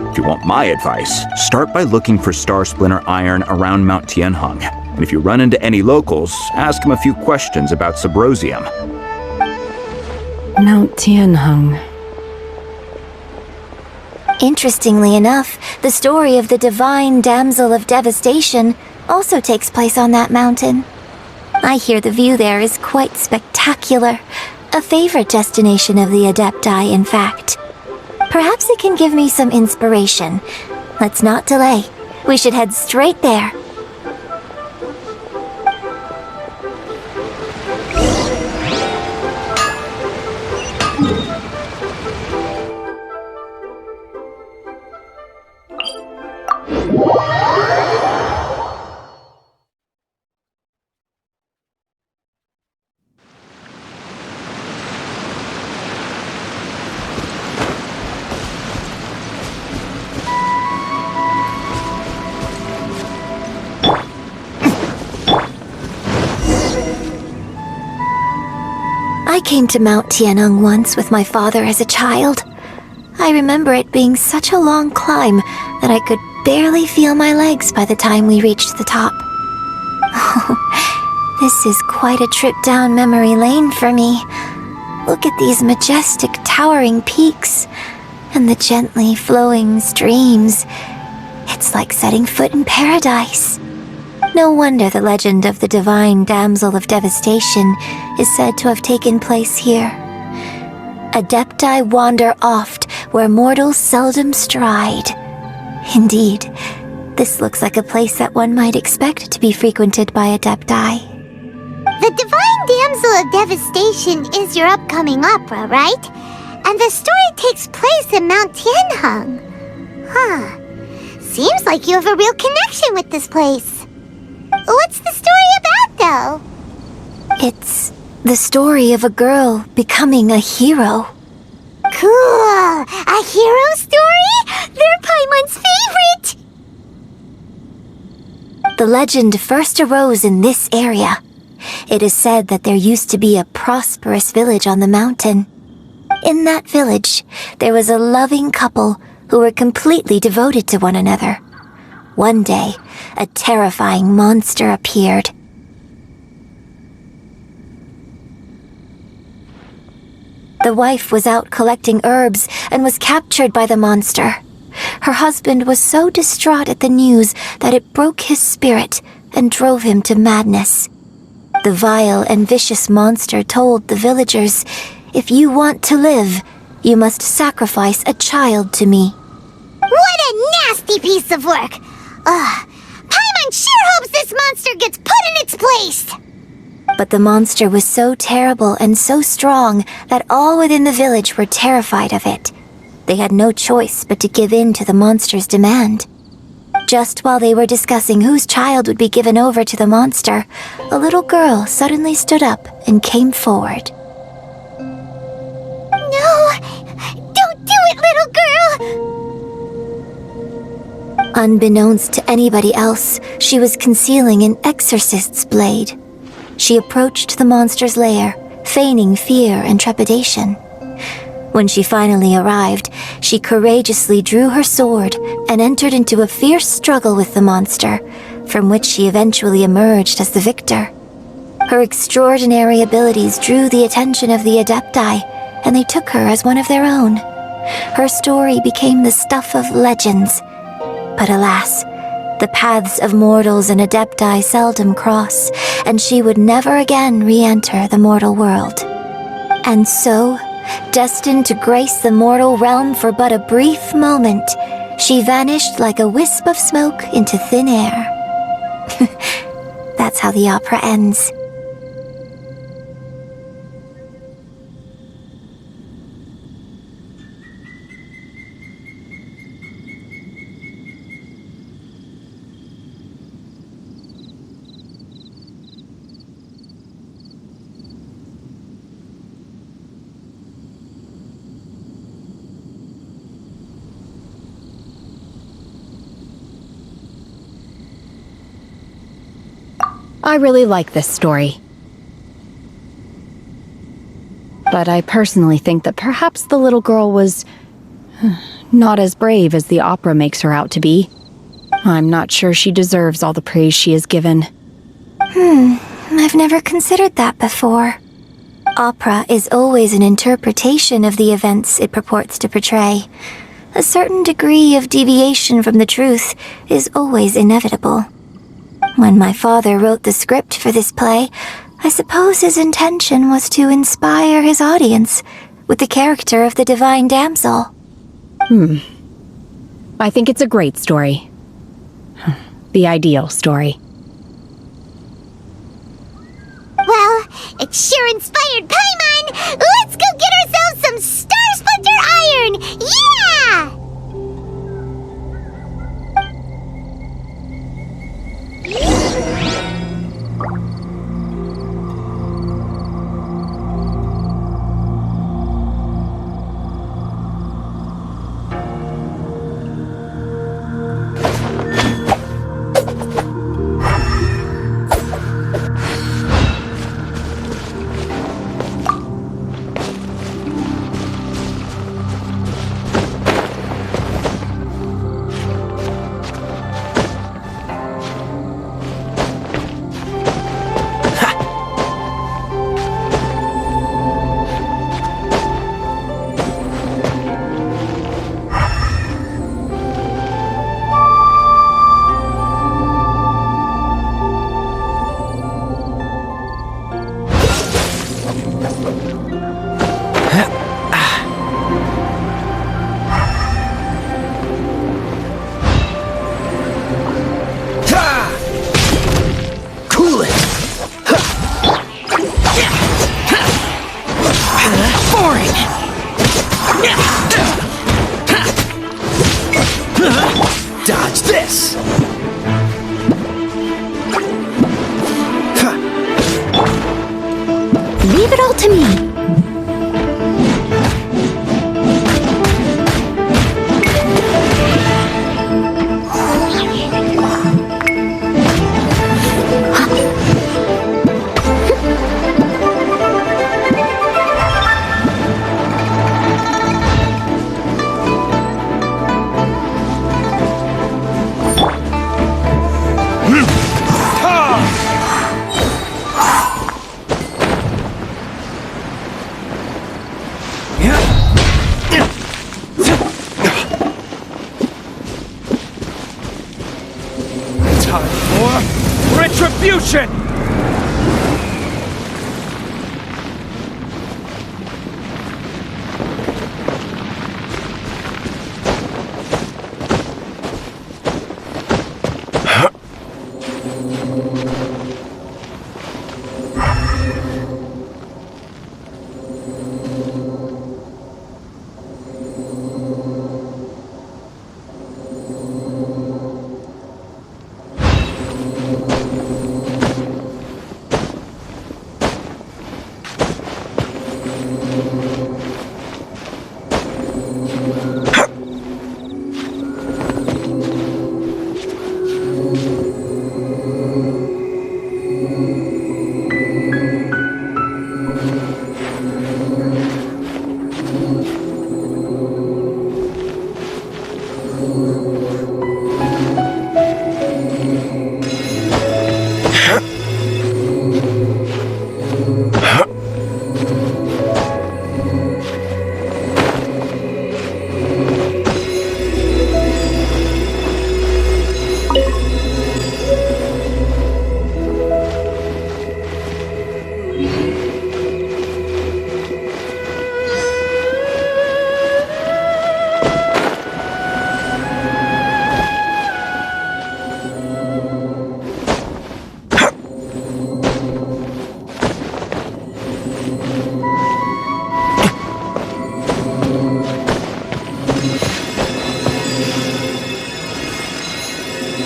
If you want my advice, start by looking for Star Splinter Iron around Mount Tianheng. And if you run into any locals, ask them a few questions about Subrosium. Mount Tianheng. Interestingly enough, the story of the divine damsel of devastation also takes place on that mountain. I hear the view there is quite spectacular. A favorite destination of the Adepti, in fact. Perhaps it can give me some inspiration. Let's not delay. We should head straight there. I came to Mount Tianheng once with my father as a child. I remember it being such a long climb that I could barely feel my legs by the time we reached the top. Oh, this is quite a trip down memory lane for me. Look at these majestic towering peaks and the gently flowing streams. It's like setting foot in paradise. No wonder the legend of the divine damsel of devastation is said to have taken place here. Adepti wander oft where mortals seldom stride. Indeed, this looks like a place that one might expect to be frequented by Adepti. The divine damsel of devastation is your upcoming opera, right? And the story takes place in Mount Tianheng. Huh. Seems like you have a real connection with this place. What's the story about, though? It's the story of a girl becoming a hero. Cool! A hero story? They're Paimon's favorite! The legend first arose in this area. It is said that there used to be a prosperous village on the mountain. In that village, there was a loving couple who were completely devoted to one another. One day, a terrifying monster appeared. The wife was out collecting herbs and was captured by the monster. Her husband was so distraught at the news that it broke his spirit and drove him to madness. The vile and vicious monster told the villagers, "If you want to live, you must sacrifice a child to me." What a nasty piece of work! Paimon sure hopes this monster gets put in its place! But the monster was so terrible and so strong that all within the village were terrified of it. They had no choice but to give in to the monster's demand. Just while they were discussing whose child would be given over to the monster, a little girl suddenly stood up and came forward. No! Don't do it, little girl! Unbeknownst to anybody else, she was concealing an exorcist's blade. She approached the monster's lair, feigning fear and trepidation. When she finally arrived, she courageously drew her sword and entered into a fierce struggle with the monster, from which she eventually emerged as the victor. Her extraordinary abilities drew the attention of the Adepti, and they took her as one of their own. Her story became the stuff of legends. But alas, the paths of mortals and Adepti seldom cross, and she would never again re-enter the mortal world. And so, destined to grace the mortal realm for but a brief moment, she vanished like a wisp of smoke into thin air. That's how the opera ends. I really like this story. But I personally think that perhaps the little girl was not as brave as the opera makes her out to be. I'm not sure she deserves all the praise she is given. I've never considered that before. Opera is always an interpretation of the events it purports to portray. A certain degree of deviation from the truth is always inevitable. When my father wrote the script for this play, I suppose his intention was to inspire his audience with the character of the divine damsel. I think it's a great story. The ideal story. Well, it sure inspired Paimon! Let's go get ourselves some Star Splinter Iron! Yeah! Dodge this! Leave it all to me. Retribution!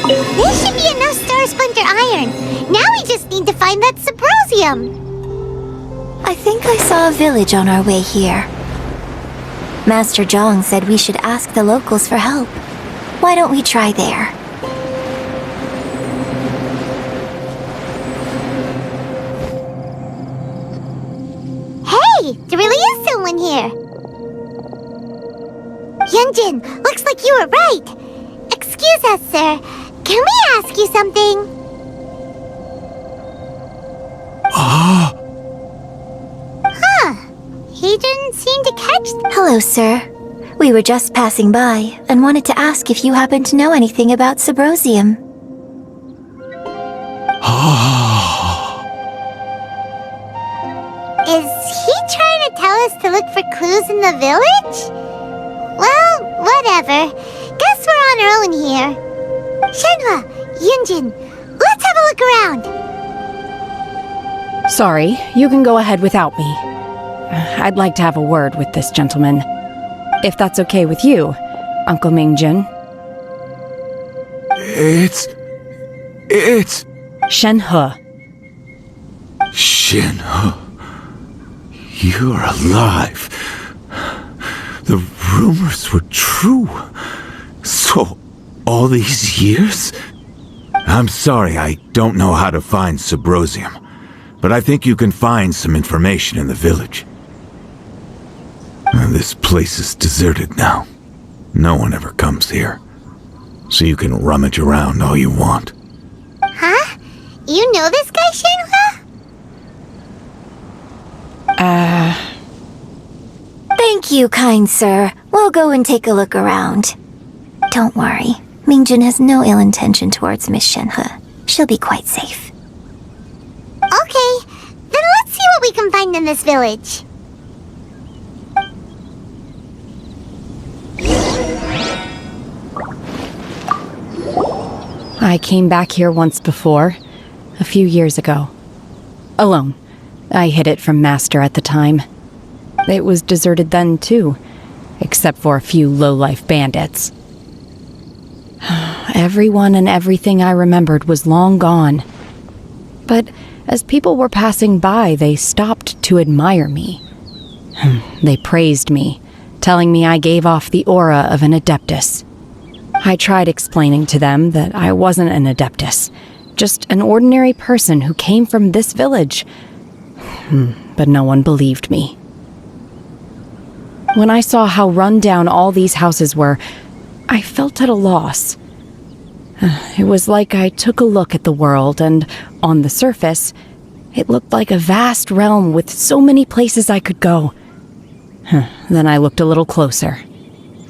There should be enough Star Splinter Iron. Now we just need to find that Symposium. I think I saw a village on our way here. Master Zhang said we should ask the locals for help. Why don't we try there? Hey, there really is someone here. Yun Jin, looks like you were right. Excuse us, sir. Can we ask you something? He didn't seem to catch... Hello, sir. We were just passing by and wanted to ask if you happen to know anything about Subrosium. Is he trying to tell us to look for clues in the village? Well, whatever. Guess we're on our own here. Shenhe, Yun Jin, let's have a look around. Sorry, you can go ahead without me. I'd like to have a word with this gentleman. If that's okay with you, Uncle Mingjin. It's... Shenhe. Shenhe. You're alive. The rumors were true. So, all these years? I'm sorry, I don't know how to find Subrosium, but I think you can find some information in the village. This place is deserted now. No one ever comes here. So you can rummage around all you want. Huh? You know this guy, Shenhe? Thank you, kind sir. We'll go and take a look around. Don't worry. Mingjin has no ill intention towards Miss Shenhe. She'll be quite safe. Okay, then let's see what we can find in this village. I came back here once before, a few years ago. Alone. I hid it from Master at the time. It was deserted then, too, except for a few low-life bandits. Everyone and everything I remembered was long gone. But as people were passing by, they stopped to admire me. They praised me, telling me I gave off the aura of an Adeptus. I tried explaining to them that I wasn't an Adeptus, just an ordinary person who came from this village. But no one believed me. When I saw how run down all these houses were, I felt at a loss. It was like I took a look at the world, and on the surface, it looked like a vast realm with so many places I could go. Then I looked a little closer,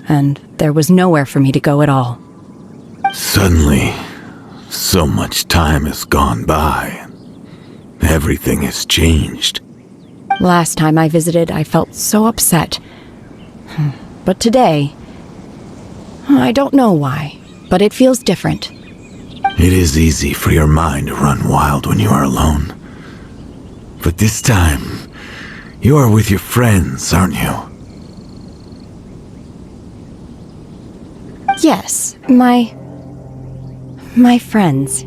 and there was nowhere for me to go at all. Suddenly, so much time has gone by. Everything has changed. Last time I visited, I felt so upset. But today, I don't know why, but it feels different. It is easy for your mind to run wild when you are alone. But this time, you are with your friends, aren't you? Yes, my friends.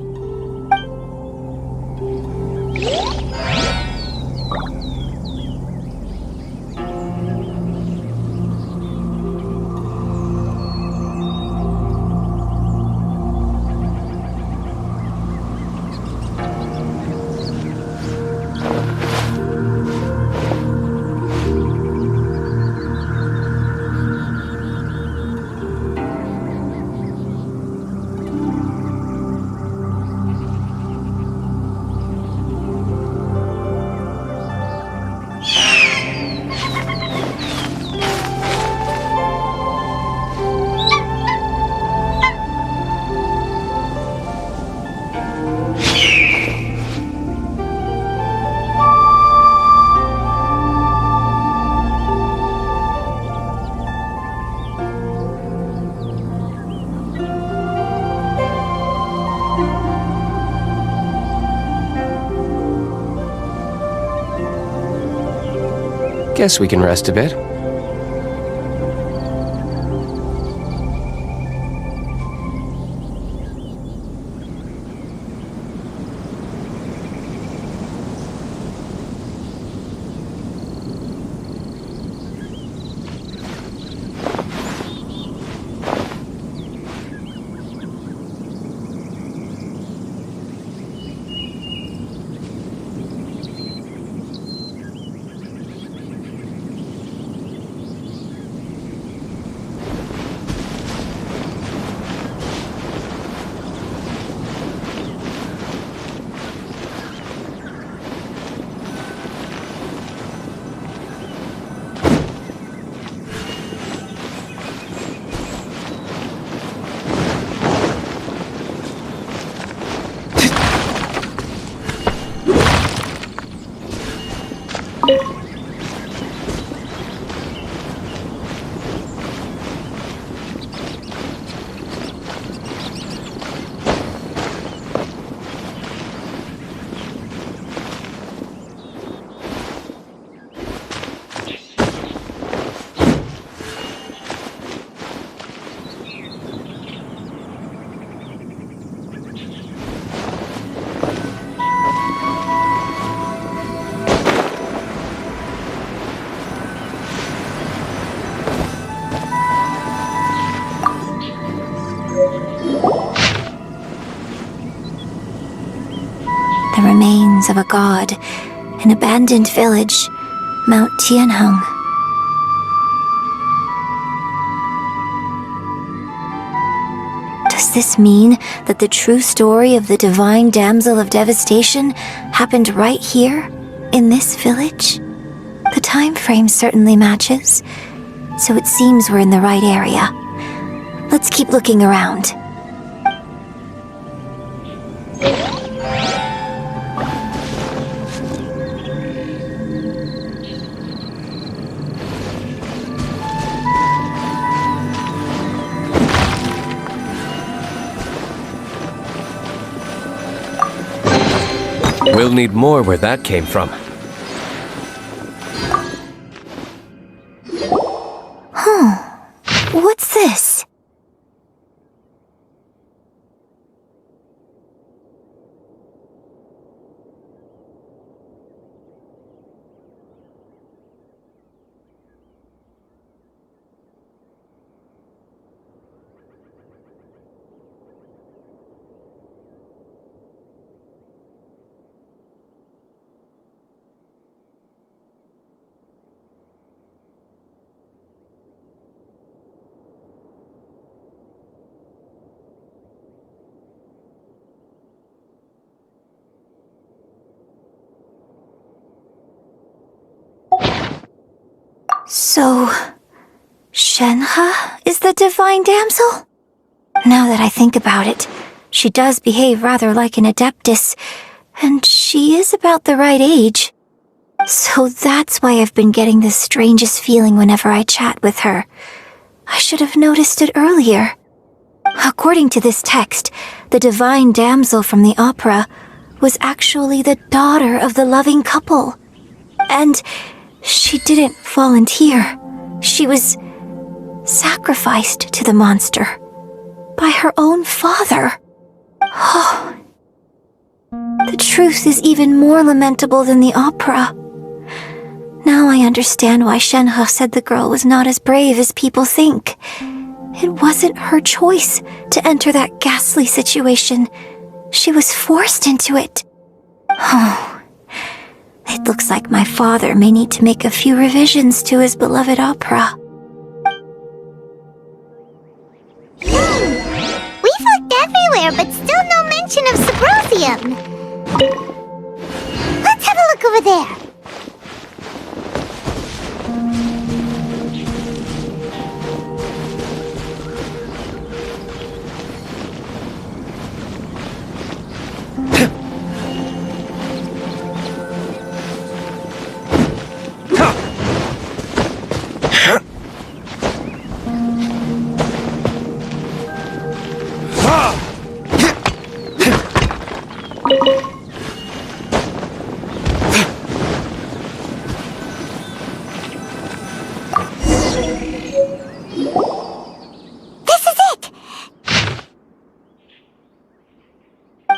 Guess we can rest a bit. a god. An abandoned village, Mount Tianheng. Does this mean that the true story of the Divine Damsel of Devastation happened right here, in this village? The time frame certainly matches, so it seems we're in the right area. Let's keep looking around. We'll need more where that came from. What's this? So, Shenhe is the Divine Damsel? Now that I think about it, she does behave rather like an Adeptus, and she is about the right age. So that's why I've been getting the strangest feeling whenever I chat with her. I should have noticed it earlier. According to this text, the Divine Damsel from the opera was actually the daughter of the loving couple. And she didn't volunteer. She was sacrificed to the monster by her own father. Oh, the truth is even more lamentable than the opera. Now I understand why Shenhe said the girl was not as brave as people think. It wasn't her choice to enter that ghastly situation. She was forced into it. Oh. It looks like my father may need to make a few revisions to his beloved opera. We've looked everywhere, but still no mention of Symposium. Let's have a look over there.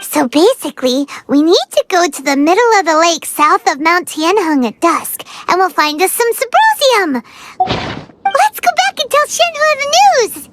So basically, we need to go to the middle of the lake south of Mount Tianheng at dusk, and we'll find us some Symposium! Let's go back and tell Shenhe the news!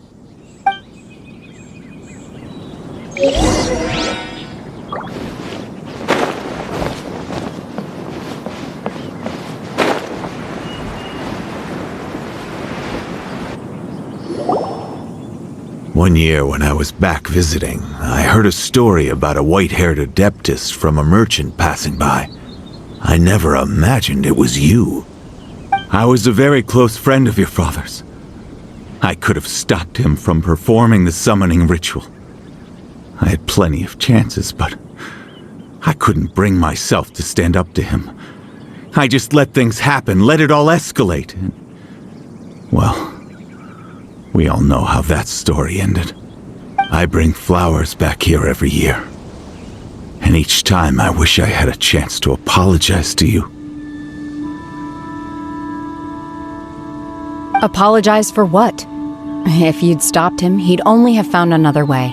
One year when I was back visiting, I heard a story about a white-haired Adeptus from a merchant passing by. I never imagined it was you. I was a very close friend of your father's. I could have stopped him from performing the summoning ritual. I had plenty of chances, but I couldn't bring myself to stand up to him. I just let things happen, let it all escalate. Well, we all know how that story ended. I bring flowers back here every year. And each time I wish I had a chance to apologize to you. Apologize for what? If you'd stopped him, he'd only have found another way.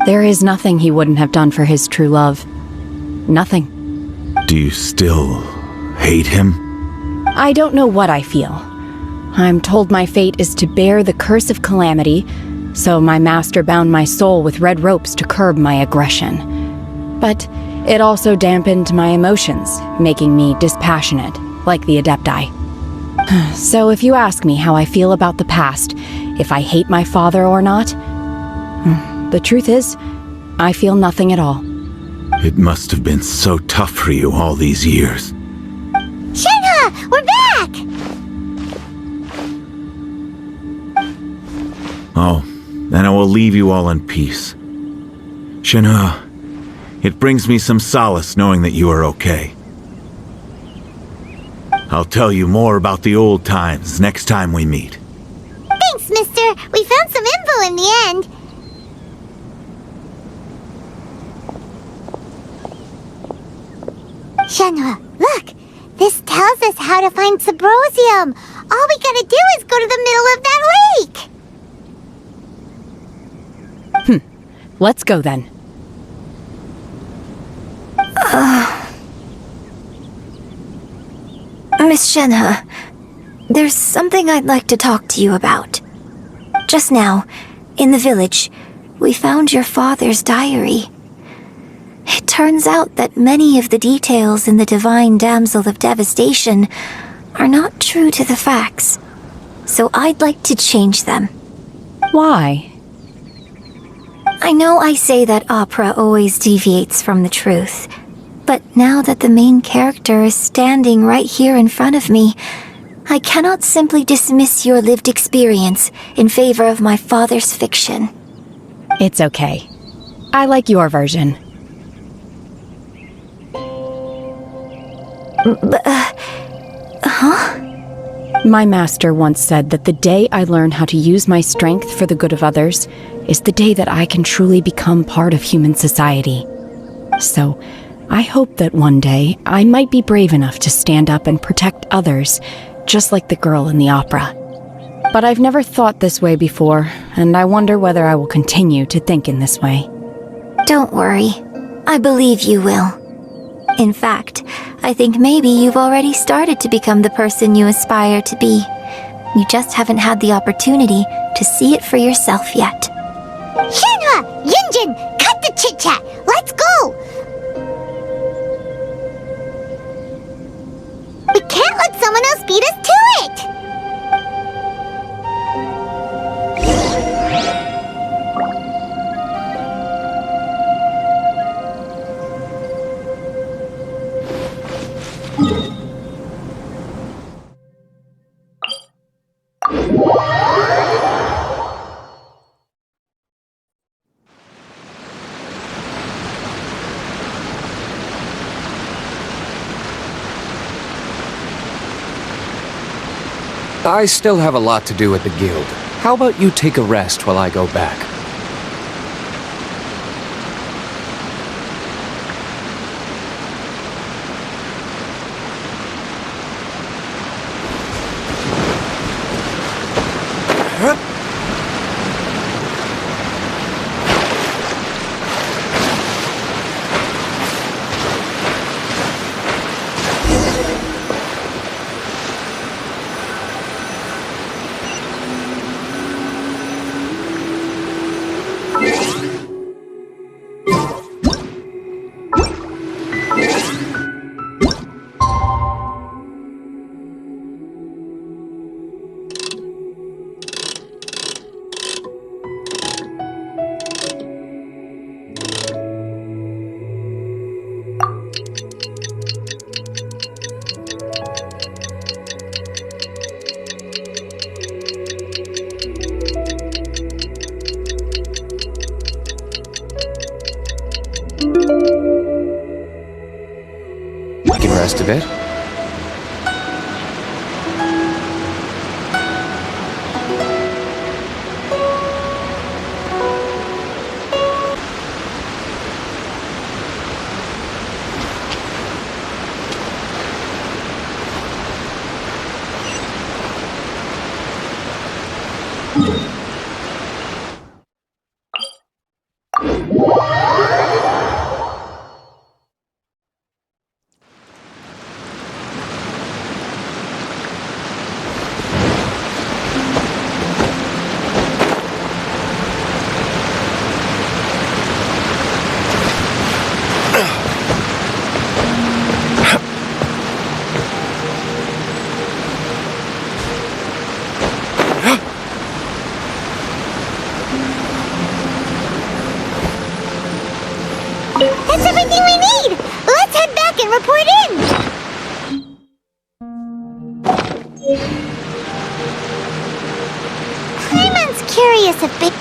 There is nothing he wouldn't have done for his true love. Nothing. Do you still hate him? I don't know what I feel. I'm told my fate is to bear the curse of calamity, So my master bound my soul with red ropes to curb my aggression. But it also dampened my emotions, making me dispassionate, like the Adepti. So if you ask me how I feel about the past, if I hate my father or not, the truth is, I feel nothing at all. It must have been so tough for you all these years. Shenhe, we're back! Oh, then I will leave you all in peace. Shenhe, it brings me some solace knowing that you are okay. I'll tell you more about the old times next time we meet. Thanks, mister. We found some info in the end. Shenhe, look! This tells us how to find Subrosium. All we gotta do is go to the middle of that lake! Let's go then. Miss Shenhe, there's something I'd like to talk to you about. Just now, in the village, we found your father's diary. It turns out that many of the details in the Divine Damsel of Devastation are not true to the facts, so I'd like to change them. Why? I know I say that opera always deviates from the truth, but now that the main character is standing right here in front of me, I cannot simply dismiss your lived experience in favor of my father's fiction. It's okay. I like your version. My master once said that the day I learn how to use my strength for the good of others is the day that I can truly become part of human society. So, I hope that one day I might be brave enough to stand up and protect others, just like the girl in the opera. But I've never thought this way before, and I wonder whether I will continue to think in this way. Don't worry. I believe you will. In fact, I think maybe you've already started to become the person you aspire to be. You just haven't had the opportunity to see it for yourself yet. Shenhe! Yun Jin! Cut the chit-chat! Let's go! We can't let someone else beat us to it! I still have a lot to do at the guild. How about you take a rest while I go back? Rest a bit. That's everything we need! Let's head back and report in! Paimon's curious a bit.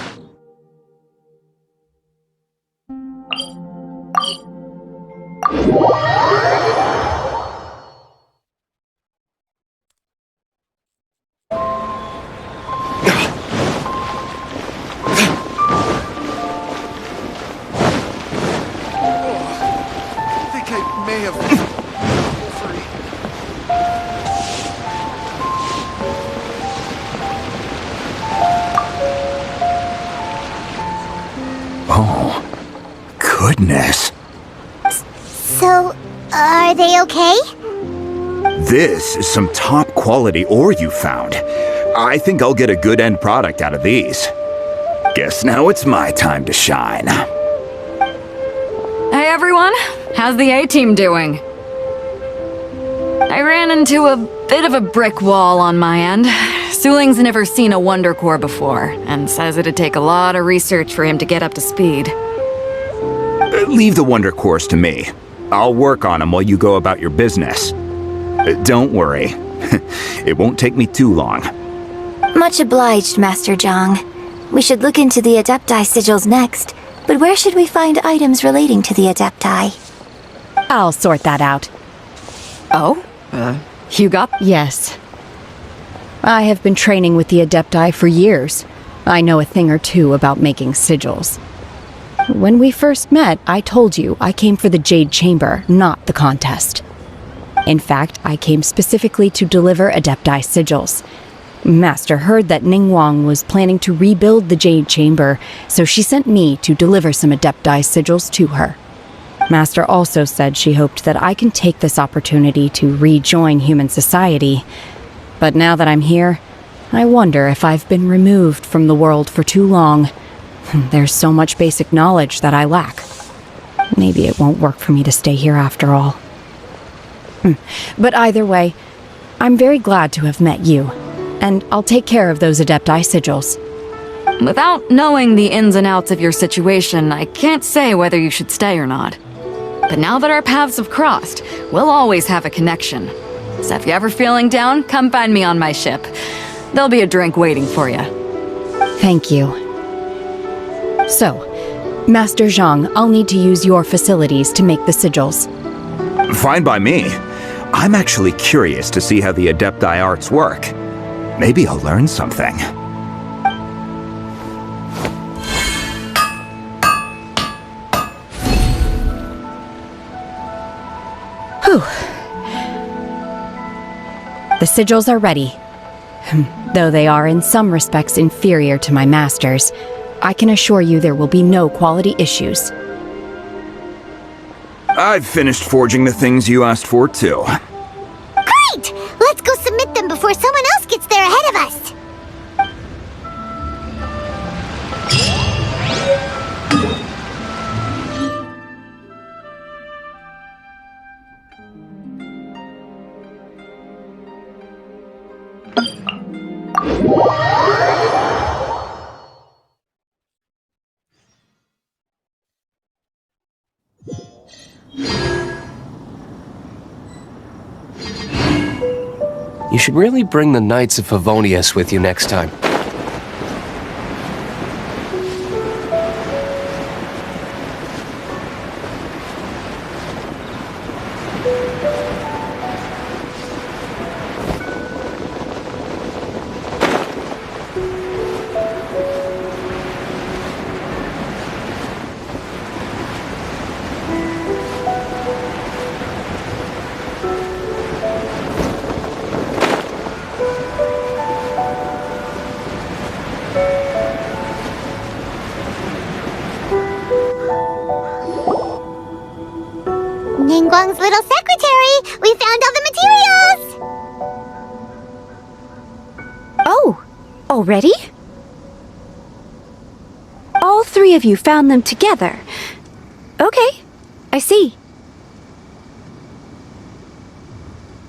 Oh, goodness. So, are they okay? This is some top quality ore you found. I think I'll get a good end product out of these. Guess now it's my time to shine. Hey everyone, how's the A-team doing? I ran into a bit of a brick wall on my end. Suling's never seen a Wonder Core before, and says it'd take a lot of research for him to get up to speed. Leave the Wonder Cores to me. I'll work on them while you go about your business. Don't worry. It won't take me too long. Much obliged, Master Zhang. We should look into the Adepti sigils next, but where should we find items relating to the Adepti? I'll sort that out. Oh? You got... Yes. I have been training with the Adepti for years. I know a thing or two about making sigils. When we first met, I told you I came for the Jade Chamber, not the contest. In fact, I came specifically to deliver Adepti sigils. Master heard that Ningguang was planning to rebuild the Jade Chamber, so she sent me to deliver some Adepti sigils to her. Master also said she hoped that I can take this opportunity to rejoin human society. But now that I'm here, I wonder if I've been removed from the world for too long. There's so much basic knowledge that I lack. Maybe it won't work for me to stay here after all. But either way, I'm very glad to have met you, and I'll take care of those Adepti sigils. Without knowing the ins and outs of your situation, I can't say whether you should stay or not. But now that our paths have crossed, we'll always have a connection. So if you're ever feeling down, come find me on my ship. There'll be a drink waiting for you. Thank you. So, Master Zhang, I'll need to use your facilities to make the sigils. Fine by me. I'm actually curious to see how the Adepti arts work. Maybe I'll learn something. Whew. The sigils are ready. Though they are in some respects inferior to my master's, I can assure you there will be no quality issues. I've finished forging the things you asked for, too. Great! Let's go submit them before someone else gets there ahead of us! You should really bring the Knights of Favonius with you next time. Ningguang's little secretary! We found all the materials! Oh, already? All three of you found them together. Okay, I see.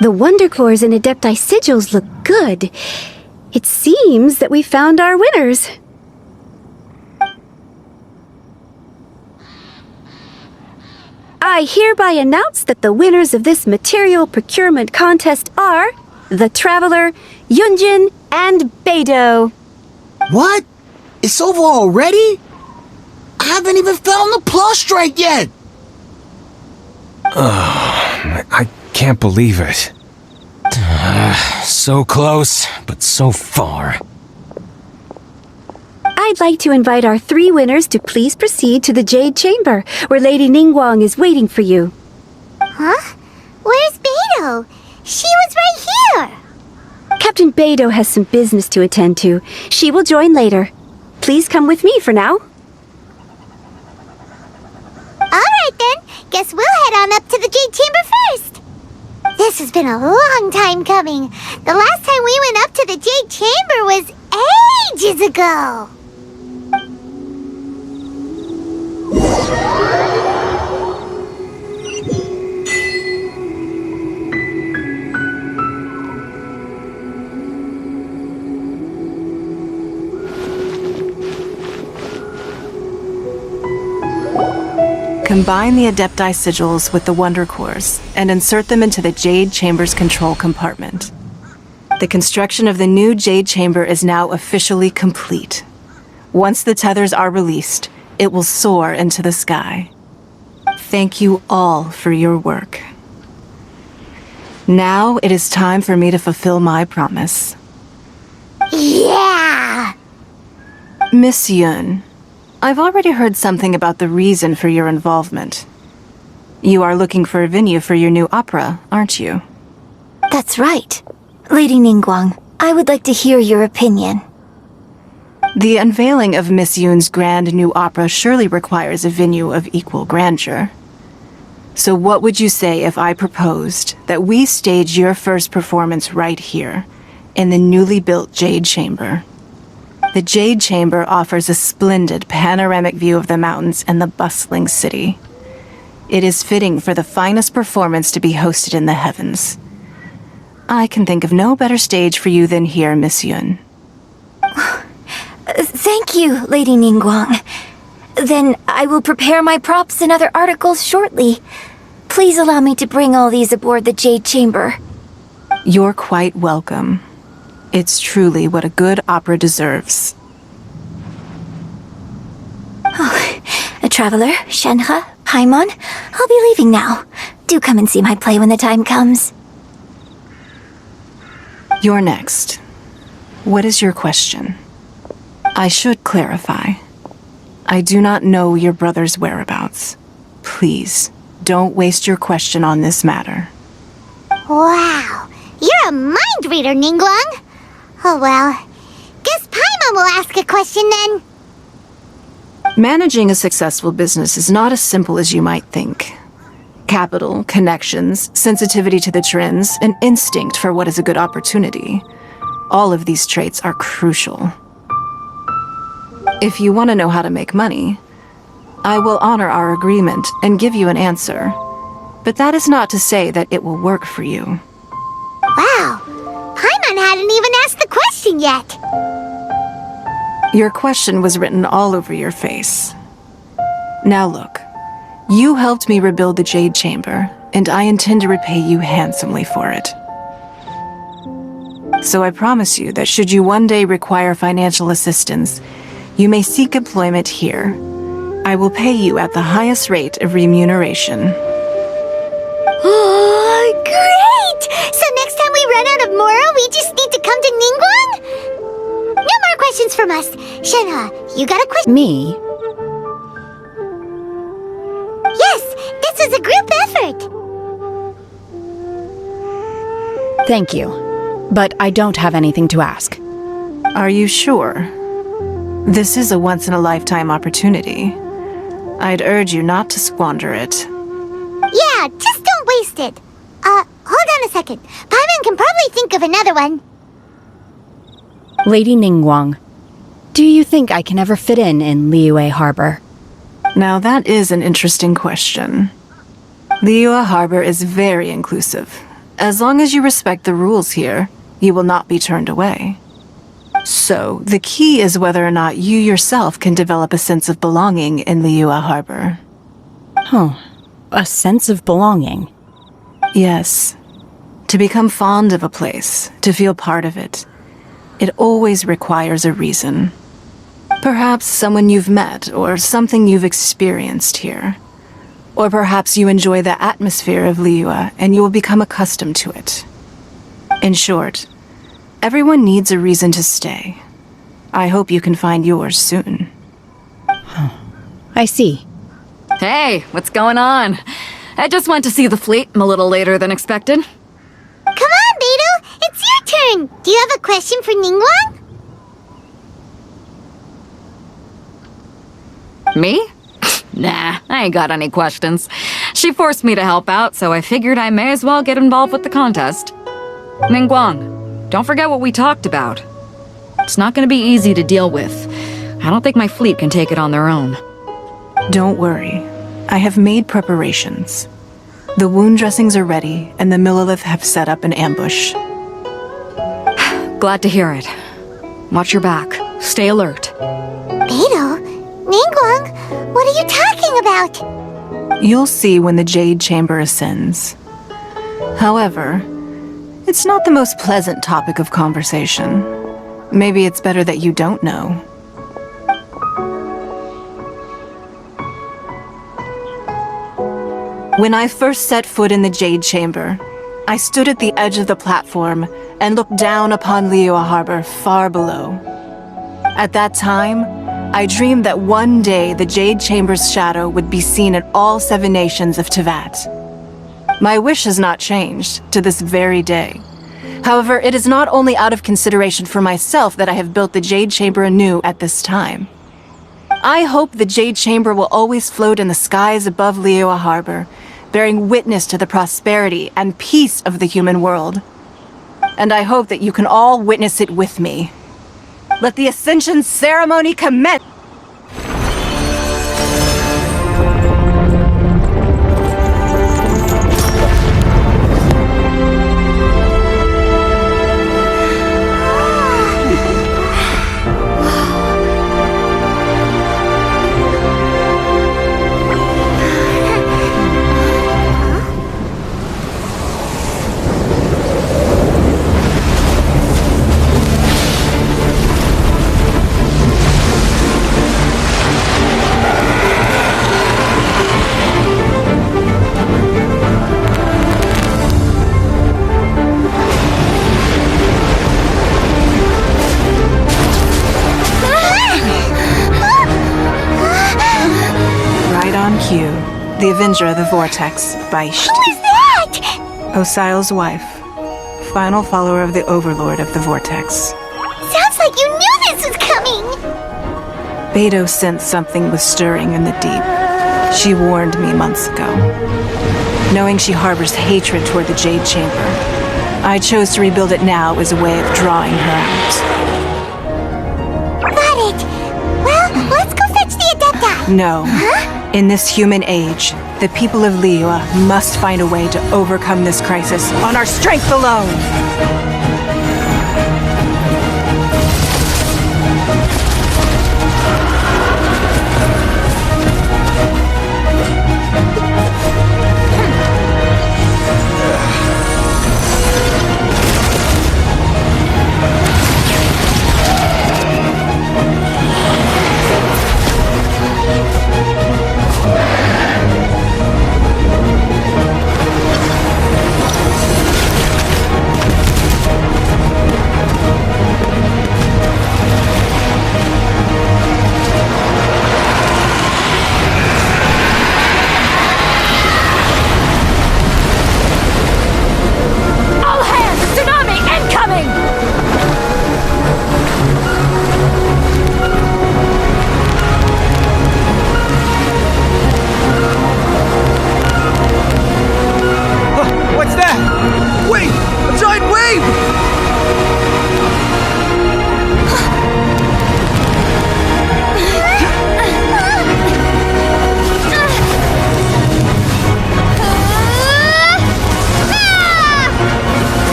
The Wonder Cores and Adepti sigils look good. It seems that we found our winners. I hereby announce that the winners of this material procurement contest are the Traveler, Yun Jin, and Beidou. What? It's over already? I haven't even found the plustrate yet! I can't believe it. So close, but so far. I'd like to invite our 3 winners to please proceed to the Jade Chamber, where Lady Ningguang is waiting for you. Huh? Where's Beidou? She was right here! Captain Beidou has some business to attend to. She will join later. Please come with me for now. Alright then, guess we'll head on up to the Jade Chamber first. This has been a long time coming. The last time we went up to the Jade Chamber was ages ago. Combine the Adepti sigils with the Wonder Cores and insert them into the Jade Chamber's control compartment. The construction of the new Jade Chamber is now officially complete. Once the tethers are released, it will soar into the sky. Thank you all for your work. Now it is time for me to fulfill my promise. Yeah! Miss Yun, I've already heard something about the reason for your involvement. You are looking for a venue for your new opera, aren't you? That's right. Lady Ningguang, I would like to hear your opinion. The unveiling of Miss Yun's grand new opera surely requires a venue of equal grandeur. So what would you say if I proposed that we stage your first performance right here, in the newly built Jade Chamber? The Jade Chamber offers a splendid panoramic view of the mountains and the bustling city. It is fitting for the finest performance to be hosted in the heavens. I can think of no better stage for you than here, Miss Yun. Thank you, Lady Ningguang. Then I will prepare my props and other articles shortly. Please allow me to bring all these aboard the Jade Chamber. You're quite welcome. It's truly what a good opera deserves. Oh, a traveler, Shenhe, Paimon, I'll be leaving now. Do come and see my play when the time comes. You're next. What is your question? I should clarify. I do not know your brother's whereabouts. Please, don't waste your question on this matter. Wow, you're a mind reader, Ningguang. Oh well, guess Paimon will ask a question then. Managing a successful business is not as simple as you might think. Capital, connections, sensitivity to the trends, and instinct for what is a good opportunity. All of these traits are crucial. If you want to know how to make money, I will honor our agreement and give you an answer. But that is not to say that it will work for you. Wow, Paimon hadn't even asked the question yet. Your question was written all over your face. Now look, you helped me rebuild the Jade Chamber, and I intend to repay you handsomely for it. So I promise you that should you one day require financial assistance, you may seek employment here. I will pay you at the highest rate of remuneration. Oh, great! So next time we run out of Moro, we just need to come to Ningguang? No more questions from us. Shenhe, you got a question? Me? Yes, this is a group effort. Thank you. But I don't have anything to ask. Are you sure? This is a once-in-a-lifetime opportunity. I'd urge you not to squander it. Yeah, just don't waste it. Hold on a second. Paimon can probably think of another one. Lady Ningguang, do you think I can ever fit in Liyue Harbor? Now that is an interesting question. Liyue Harbor is very inclusive. As long as you respect the rules here, you will not be turned away. So, the key is whether or not you yourself can develop a sense of belonging in Liyue Harbor. Huh. a sense of belonging. Yes. To become fond of a place, to feel part of it, it always requires a reason. Perhaps someone you've met, or something you've experienced here. Or perhaps you enjoy the atmosphere of Liyue and you will become accustomed to it. In short, everyone needs a reason to stay. I hope you can find yours soon. I see. Hey, what's going on? I just went to see the fleet a little later than expected. Come on, Beidou! It's your turn! Do you have a question for Ningguang? Me? Nah, I ain't got any questions. She forced me to help out, so I figured I may as well get involved with the contest. Ningguang, don't forget what we talked about. It's not gonna be easy to deal with. I don't think my fleet can take it on their own. Don't worry. I have made preparations. The wound dressings are ready, and the Millilith have set up an ambush. Glad to hear it. Watch your back. Stay alert. Beidou? Ningguang? What are you talking about? You'll see when the Jade Chamber ascends. However, it's not the most pleasant topic of conversation. Maybe it's better that you don't know. When I first set foot in the Jade Chamber, I stood at the edge of the platform and looked down upon Liyue Harbor far below. At that time, I dreamed that one day the Jade Chamber's shadow would be seen in all 7 nations of Teyvat. My wish has not changed to this very day. However, it is not only out of consideration for myself that I have built the Jade Chamber anew at this time. I hope the Jade Chamber will always float in the skies above Liyue Harbor, bearing witness to the prosperity and peace of the human world. And I hope that you can all witness it with me. Let the Ascension ceremony commence! The Avenger of the Vortex by Who is that? Osial's wife, final follower of the Overlord of the Vortex. Sounds like you knew this was coming! Beidou sensed something was stirring in the deep. She warned me months ago. Knowing she harbors hatred toward the Jade Chamber, I chose to rebuild it now as a way of drawing her out. Got it! Well, let's go fetch the Adepti! No. Huh? In this human age, the people of Liyue must find a way to overcome this crisis on our strength alone!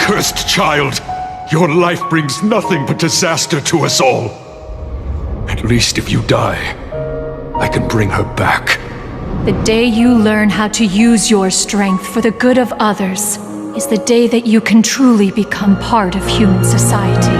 Accursed child! Your life brings nothing but disaster to us all. At least if you die, I can bring her back. The day you learn how to use your strength for the good of others is the day that you can truly become part of human society.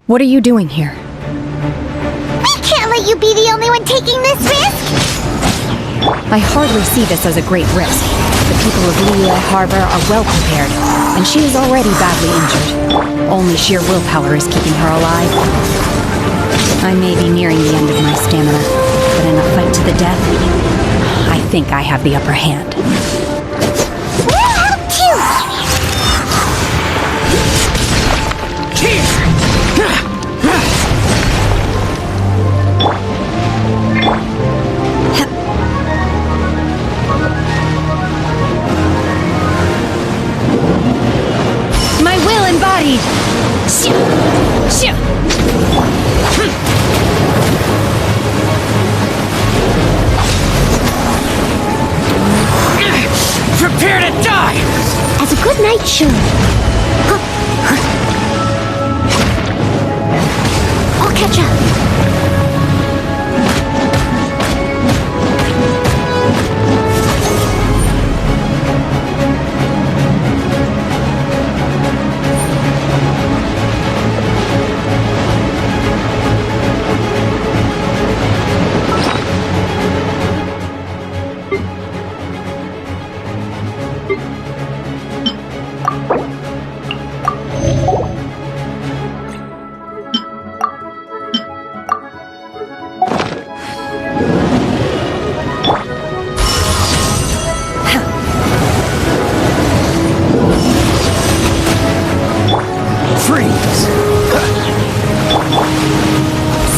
What are you doing here? We can't let you be the only one taking this risk! I hardly see this as a great risk. The people of Liyue Harbor are well prepared, and she is already badly injured. Only sheer willpower is keeping her alive. I may be nearing the end of my stamina, but in a fight to the death, I think I have the upper hand. We'll help too! My will embodied! Prepare to die! As a good night, sure. I'll catch up.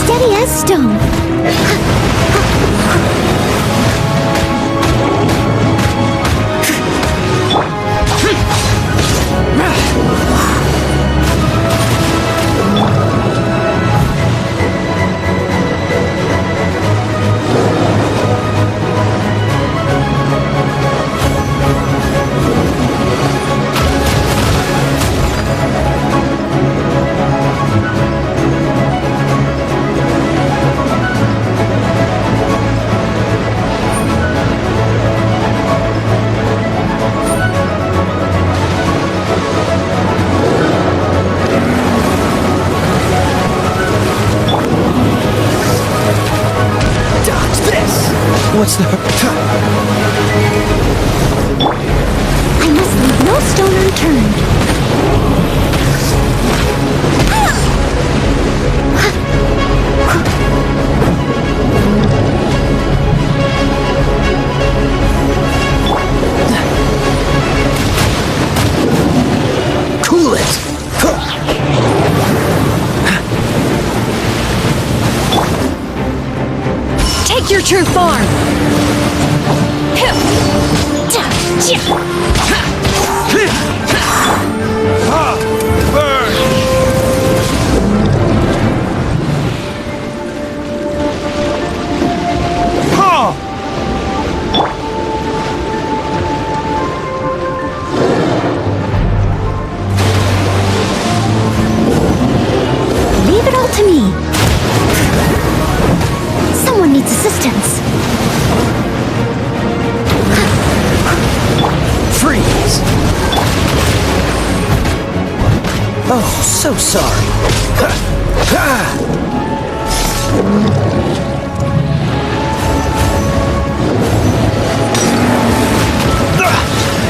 Steady as stone. What's the... I must leave no stone unturned. Cool it! Take your true form! Leave it all to me. Oh, so sorry.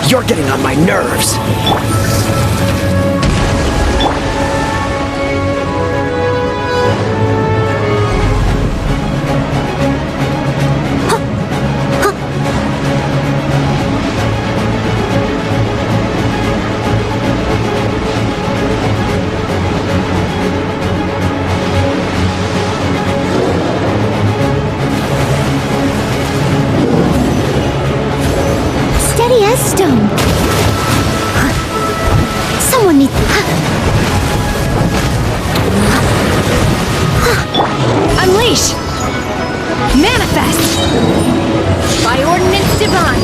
You're getting on my nerves. Steady as stone. Someone needs... Unleash! Manifest! By ordinance divine!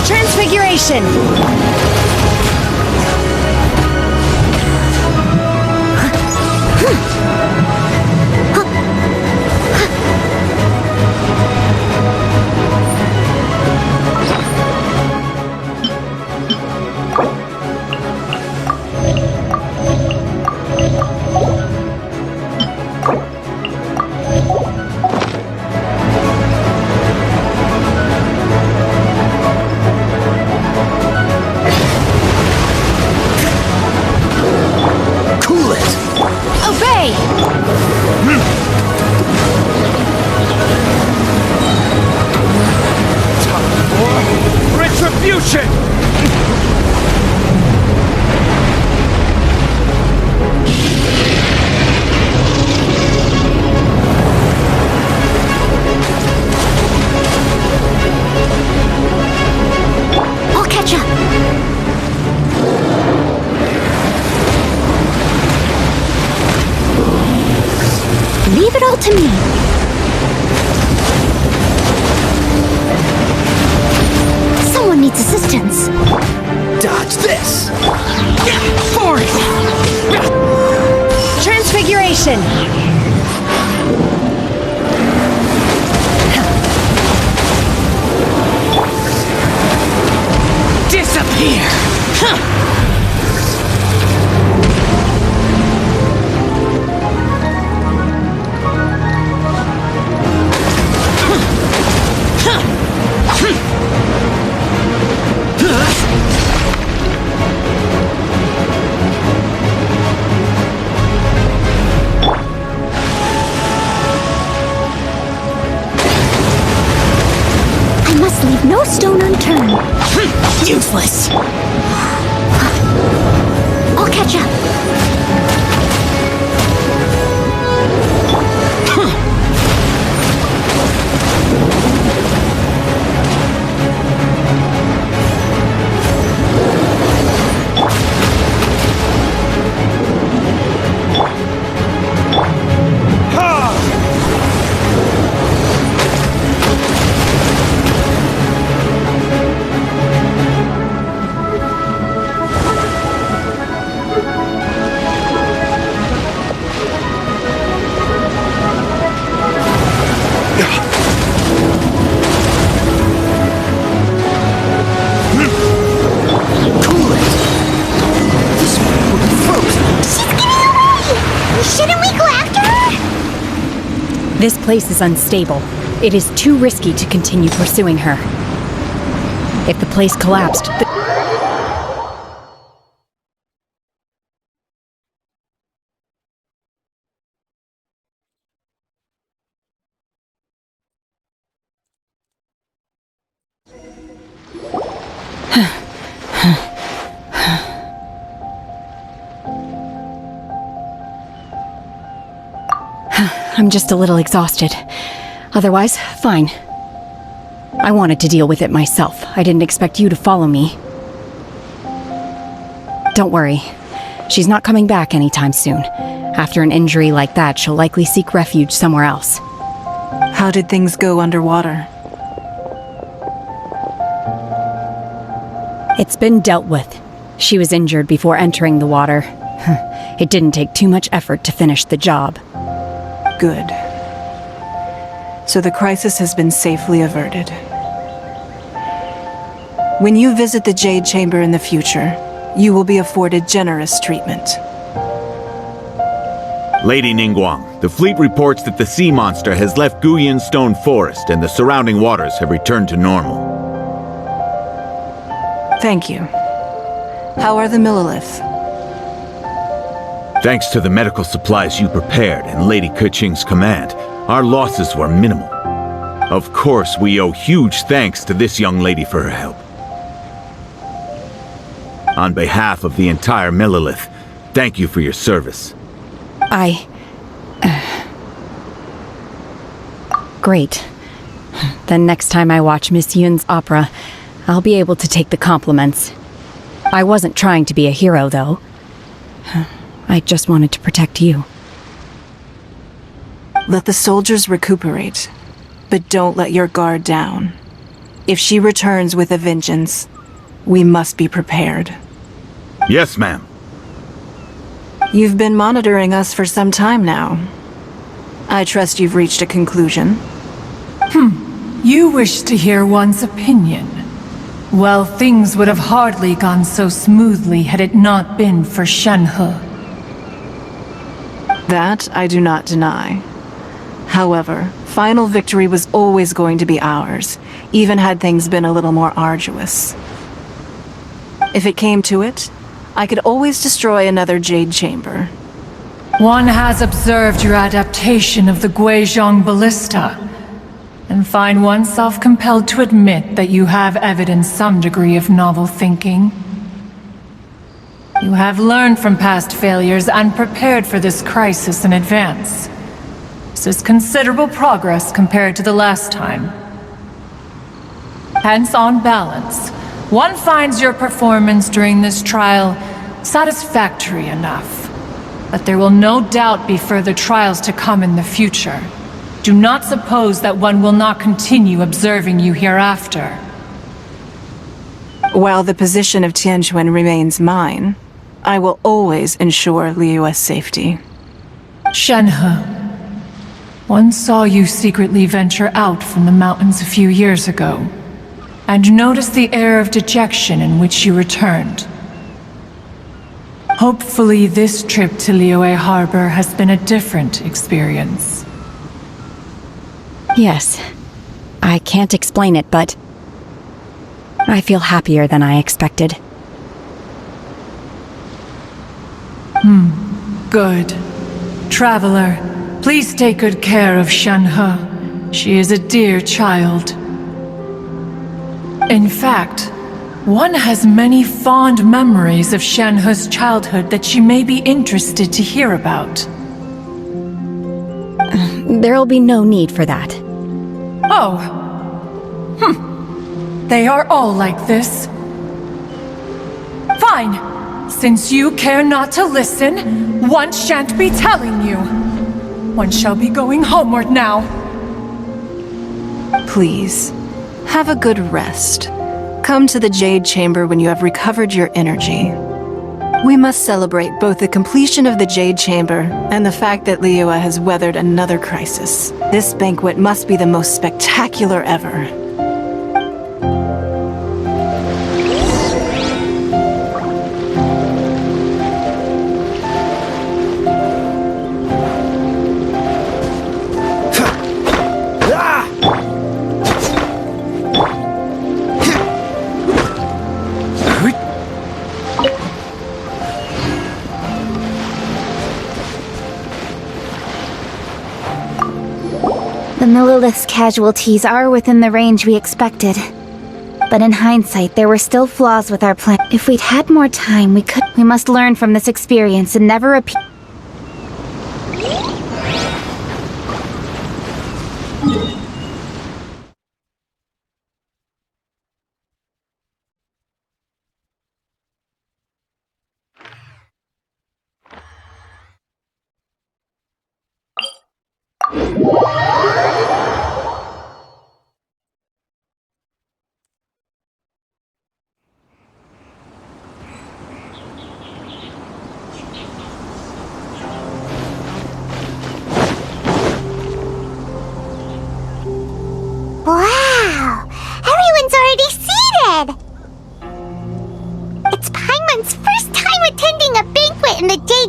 Transfiguration! Leave it all to me. Someone needs assistance. Dodge this! Forward! Transfiguration! Disappear! I must leave no stone unturned. Useless! I'll catch up. This place is unstable. It is too risky to continue pursuing her. If the place collapsed, I'm just a little exhausted. Otherwise, fine. I wanted to deal with it myself. I didn't expect you to follow me. Don't worry. She's not coming back anytime soon. After an injury like that, she'll likely seek refuge somewhere else. How did things go underwater? It's been dealt with. She was injured before entering the water. It didn't take too much effort to finish the job. Good. so the crisis has been safely averted. When you visit the Jade Chamber in the future, you will be afforded generous treatment. Lady Ningguang, the fleet reports that the sea monster has left Guyan Stone Forest and the surrounding waters have returned to normal. Thank you. How are the Millilith? Thanks to the medical supplies you prepared and Lady Keqing's command, our losses were minimal. Of course, we owe huge thanks to this young lady for her help. On behalf of the entire Millilith, thank you for your service. Great. Then next time I watch Miss Yun's opera, I'll be able to take the compliments. I wasn't trying to be a hero, though. I just wanted to protect you. Let the soldiers recuperate, but don't let your guard down. If she returns with a vengeance, we must be prepared. Yes, ma'am. You've been monitoring us for some time now. I trust you've reached a conclusion. You wish to hear one's opinion. Well, things would have hardly gone so smoothly had it not been for Shenhe. That I do not deny. However, final victory was always going to be ours, even had things been a little more arduous. If it came to it, I could always destroy another Jade Chamber. One has observed your adaptation of the Guizhong Ballista, and find oneself compelled to admit that you have evidenced some degree of novel thinking. You have learned from past failures and prepared for this crisis in advance. This is considerable progress compared to the last time. Hence, on balance, one finds your performance during this trial satisfactory enough. But there will no doubt be further trials to come in the future. Do not suppose that one will not continue observing you hereafter. While the position of Tianquan remains mine, I will always ensure Liyue's safety. Shenhe, one saw you secretly venture out from the mountains a few years ago, and noticed the air of dejection in which you returned. Hopefully this trip to Liyue Harbor has been a different experience. Yes. I can't explain it, but I feel happier than I expected. Good. Traveler, please take good care of Shenhe. She is a dear child. In fact, one has many fond memories of Shenhe's childhood that she may be interested to hear about. There'll be no need for that. Oh. They are all like this. Fine. Since you care not to listen, one shan't be telling you. One shall be going homeward now. Please, have a good rest. Come to the Jade Chamber when you have recovered your energy. We must celebrate both the completion of the Jade Chamber and the fact that Liyue has weathered another crisis. This banquet must be the most spectacular ever. The Millilith's casualties are within the range we expected. But in hindsight, there were still flaws with our plan. If we'd had more time, we must learn from this experience and never repeat.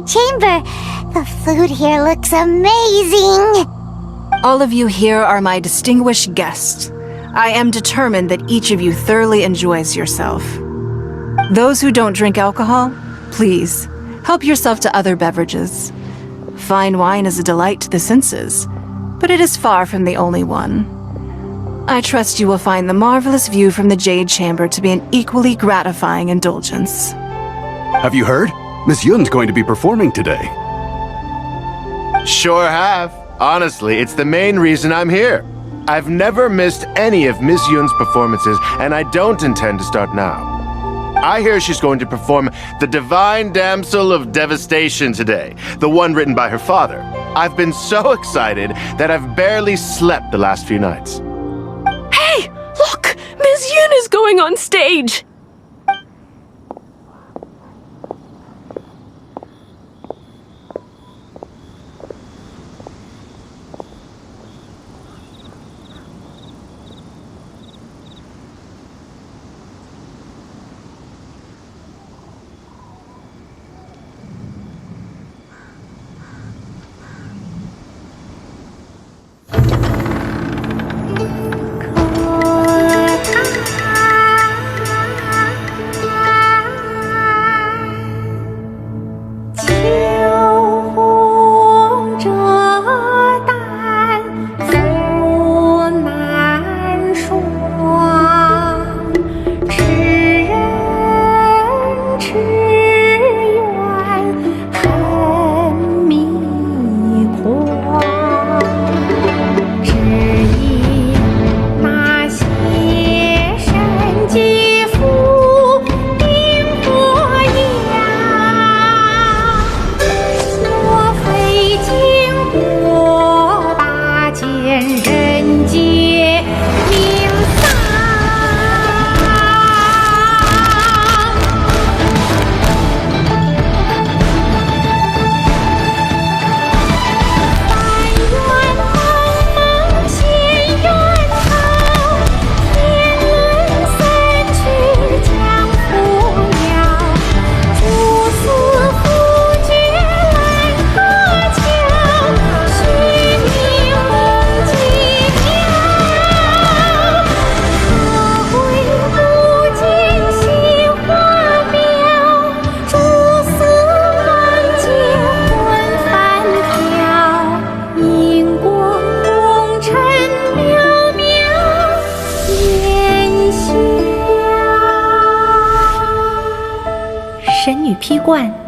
chamber. The food here looks amazing. All of you here are my distinguished guests. I am determined that each of you thoroughly enjoys yourself. Those who don't drink alcohol, please, help yourself to other beverages. Fine wine is a delight to the senses, but it is far from the only one. I trust you will find the marvelous view from the Jade Chamber to be an equally gratifying indulgence. Have you heard? Miss Yun's going to be performing today. Sure have. Honestly, it's the main reason I'm here. I've never missed any of Miss Yun's performances, and I don't intend to start now. I hear she's going to perform The Divine Damsel of Devastation today, the one written by her father. I've been so excited that I've barely slept the last few nights. Hey! Look! Miss Yun is going on stage!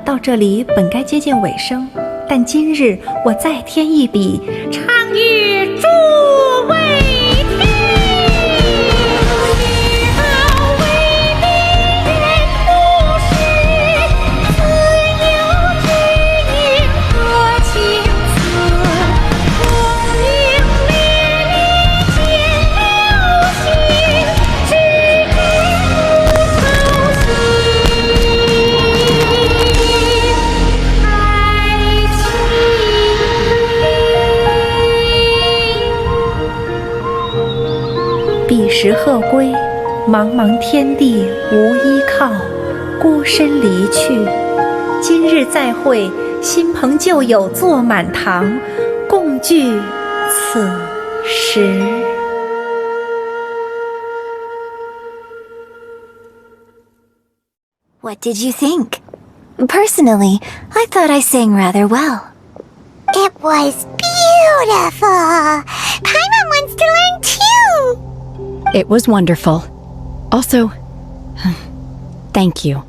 到这里本该接近尾声，但今日我再添一笔，唱与诸位听。为敌人不识，自有知音和情思。功名烈烈见流星，只知不操心。彼时鹤归，茫茫天地无依靠，孤身离去。今日再会，新朋旧友坐满堂，共聚此时。What did you think? Personally, I thought I sang rather well. It was beautiful! Paimon wants to learn too! It was wonderful. Also, thank you.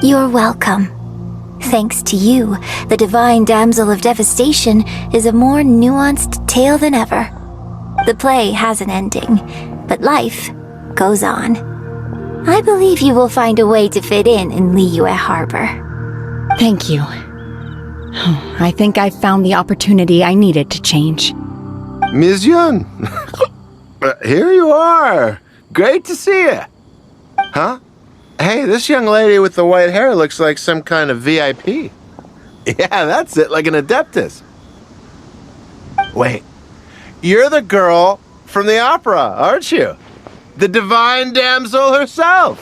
You're welcome. Thanks to you, the Divine Damsel of Devastation is a more nuanced tale than ever. The play has an ending, but life goes on. I believe you will find a way to fit in Liyue Harbor. Thank you. I think I found the opportunity I needed to change. Ms. Yun! Here you are! Great to see you! Huh? Hey, this young lady with the white hair looks like some kind of VIP. Yeah, that's it, like an Adeptus. Wait, you're the girl from the opera, aren't you? The Divine Damsel herself!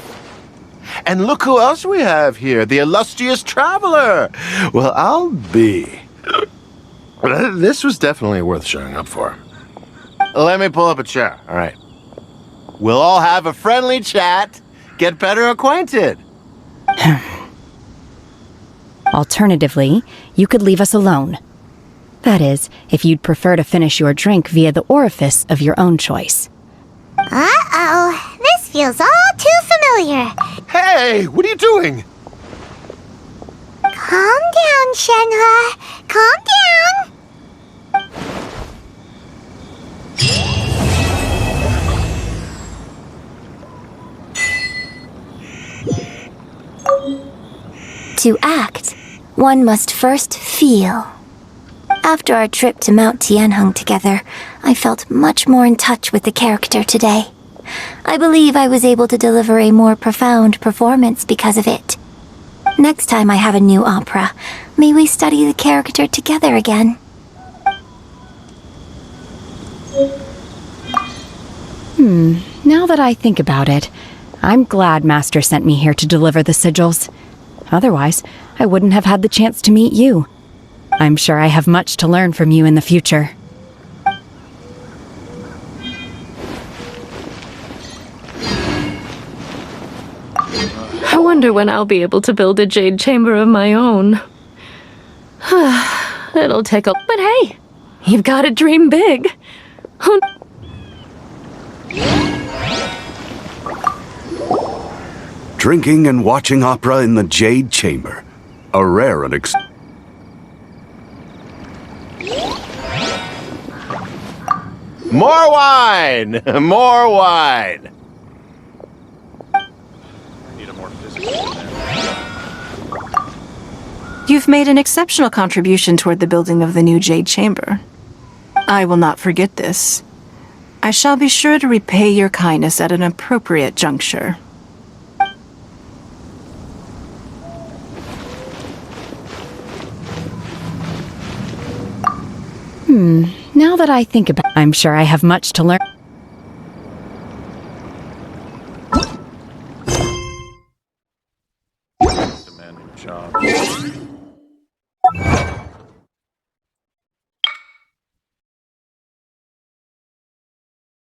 And look who else we have here, the illustrious traveler. Well, I'll be. This was definitely worth showing up for. Let me pull up a chair, all right. We'll all have a friendly chat, get better acquainted. Alternatively, you could leave us alone. That is, if you'd prefer to finish your drink via the orifice of your own choice. Uh-oh, this feels all too familiar. Hey, what are you doing? Calm down, Shenhe. Calm down. To act, one must first feel. After our trip to Mount Tianheng together, I felt much more in touch with the character today. I believe I was able to deliver a more profound performance because of it. Next time I have a new opera, may we study the character together again. Now that I think about it, I'm glad Master sent me here to deliver the sigils. Otherwise, I wouldn't have had the chance to meet you. I'm sure I have much to learn from you in the future. I wonder when I'll be able to build a jade chamber of my own. It'll take a... But hey, you've got to dream big. Drinking and watching opera in the Jade Chamber. A rare and More wine! More wine! You've made an exceptional contribution toward the building of the new Jade Chamber. I will not forget this. I shall be sure to repay your kindness at an appropriate juncture. Now that I think about it, I'm sure I have much to learn. Demanding job.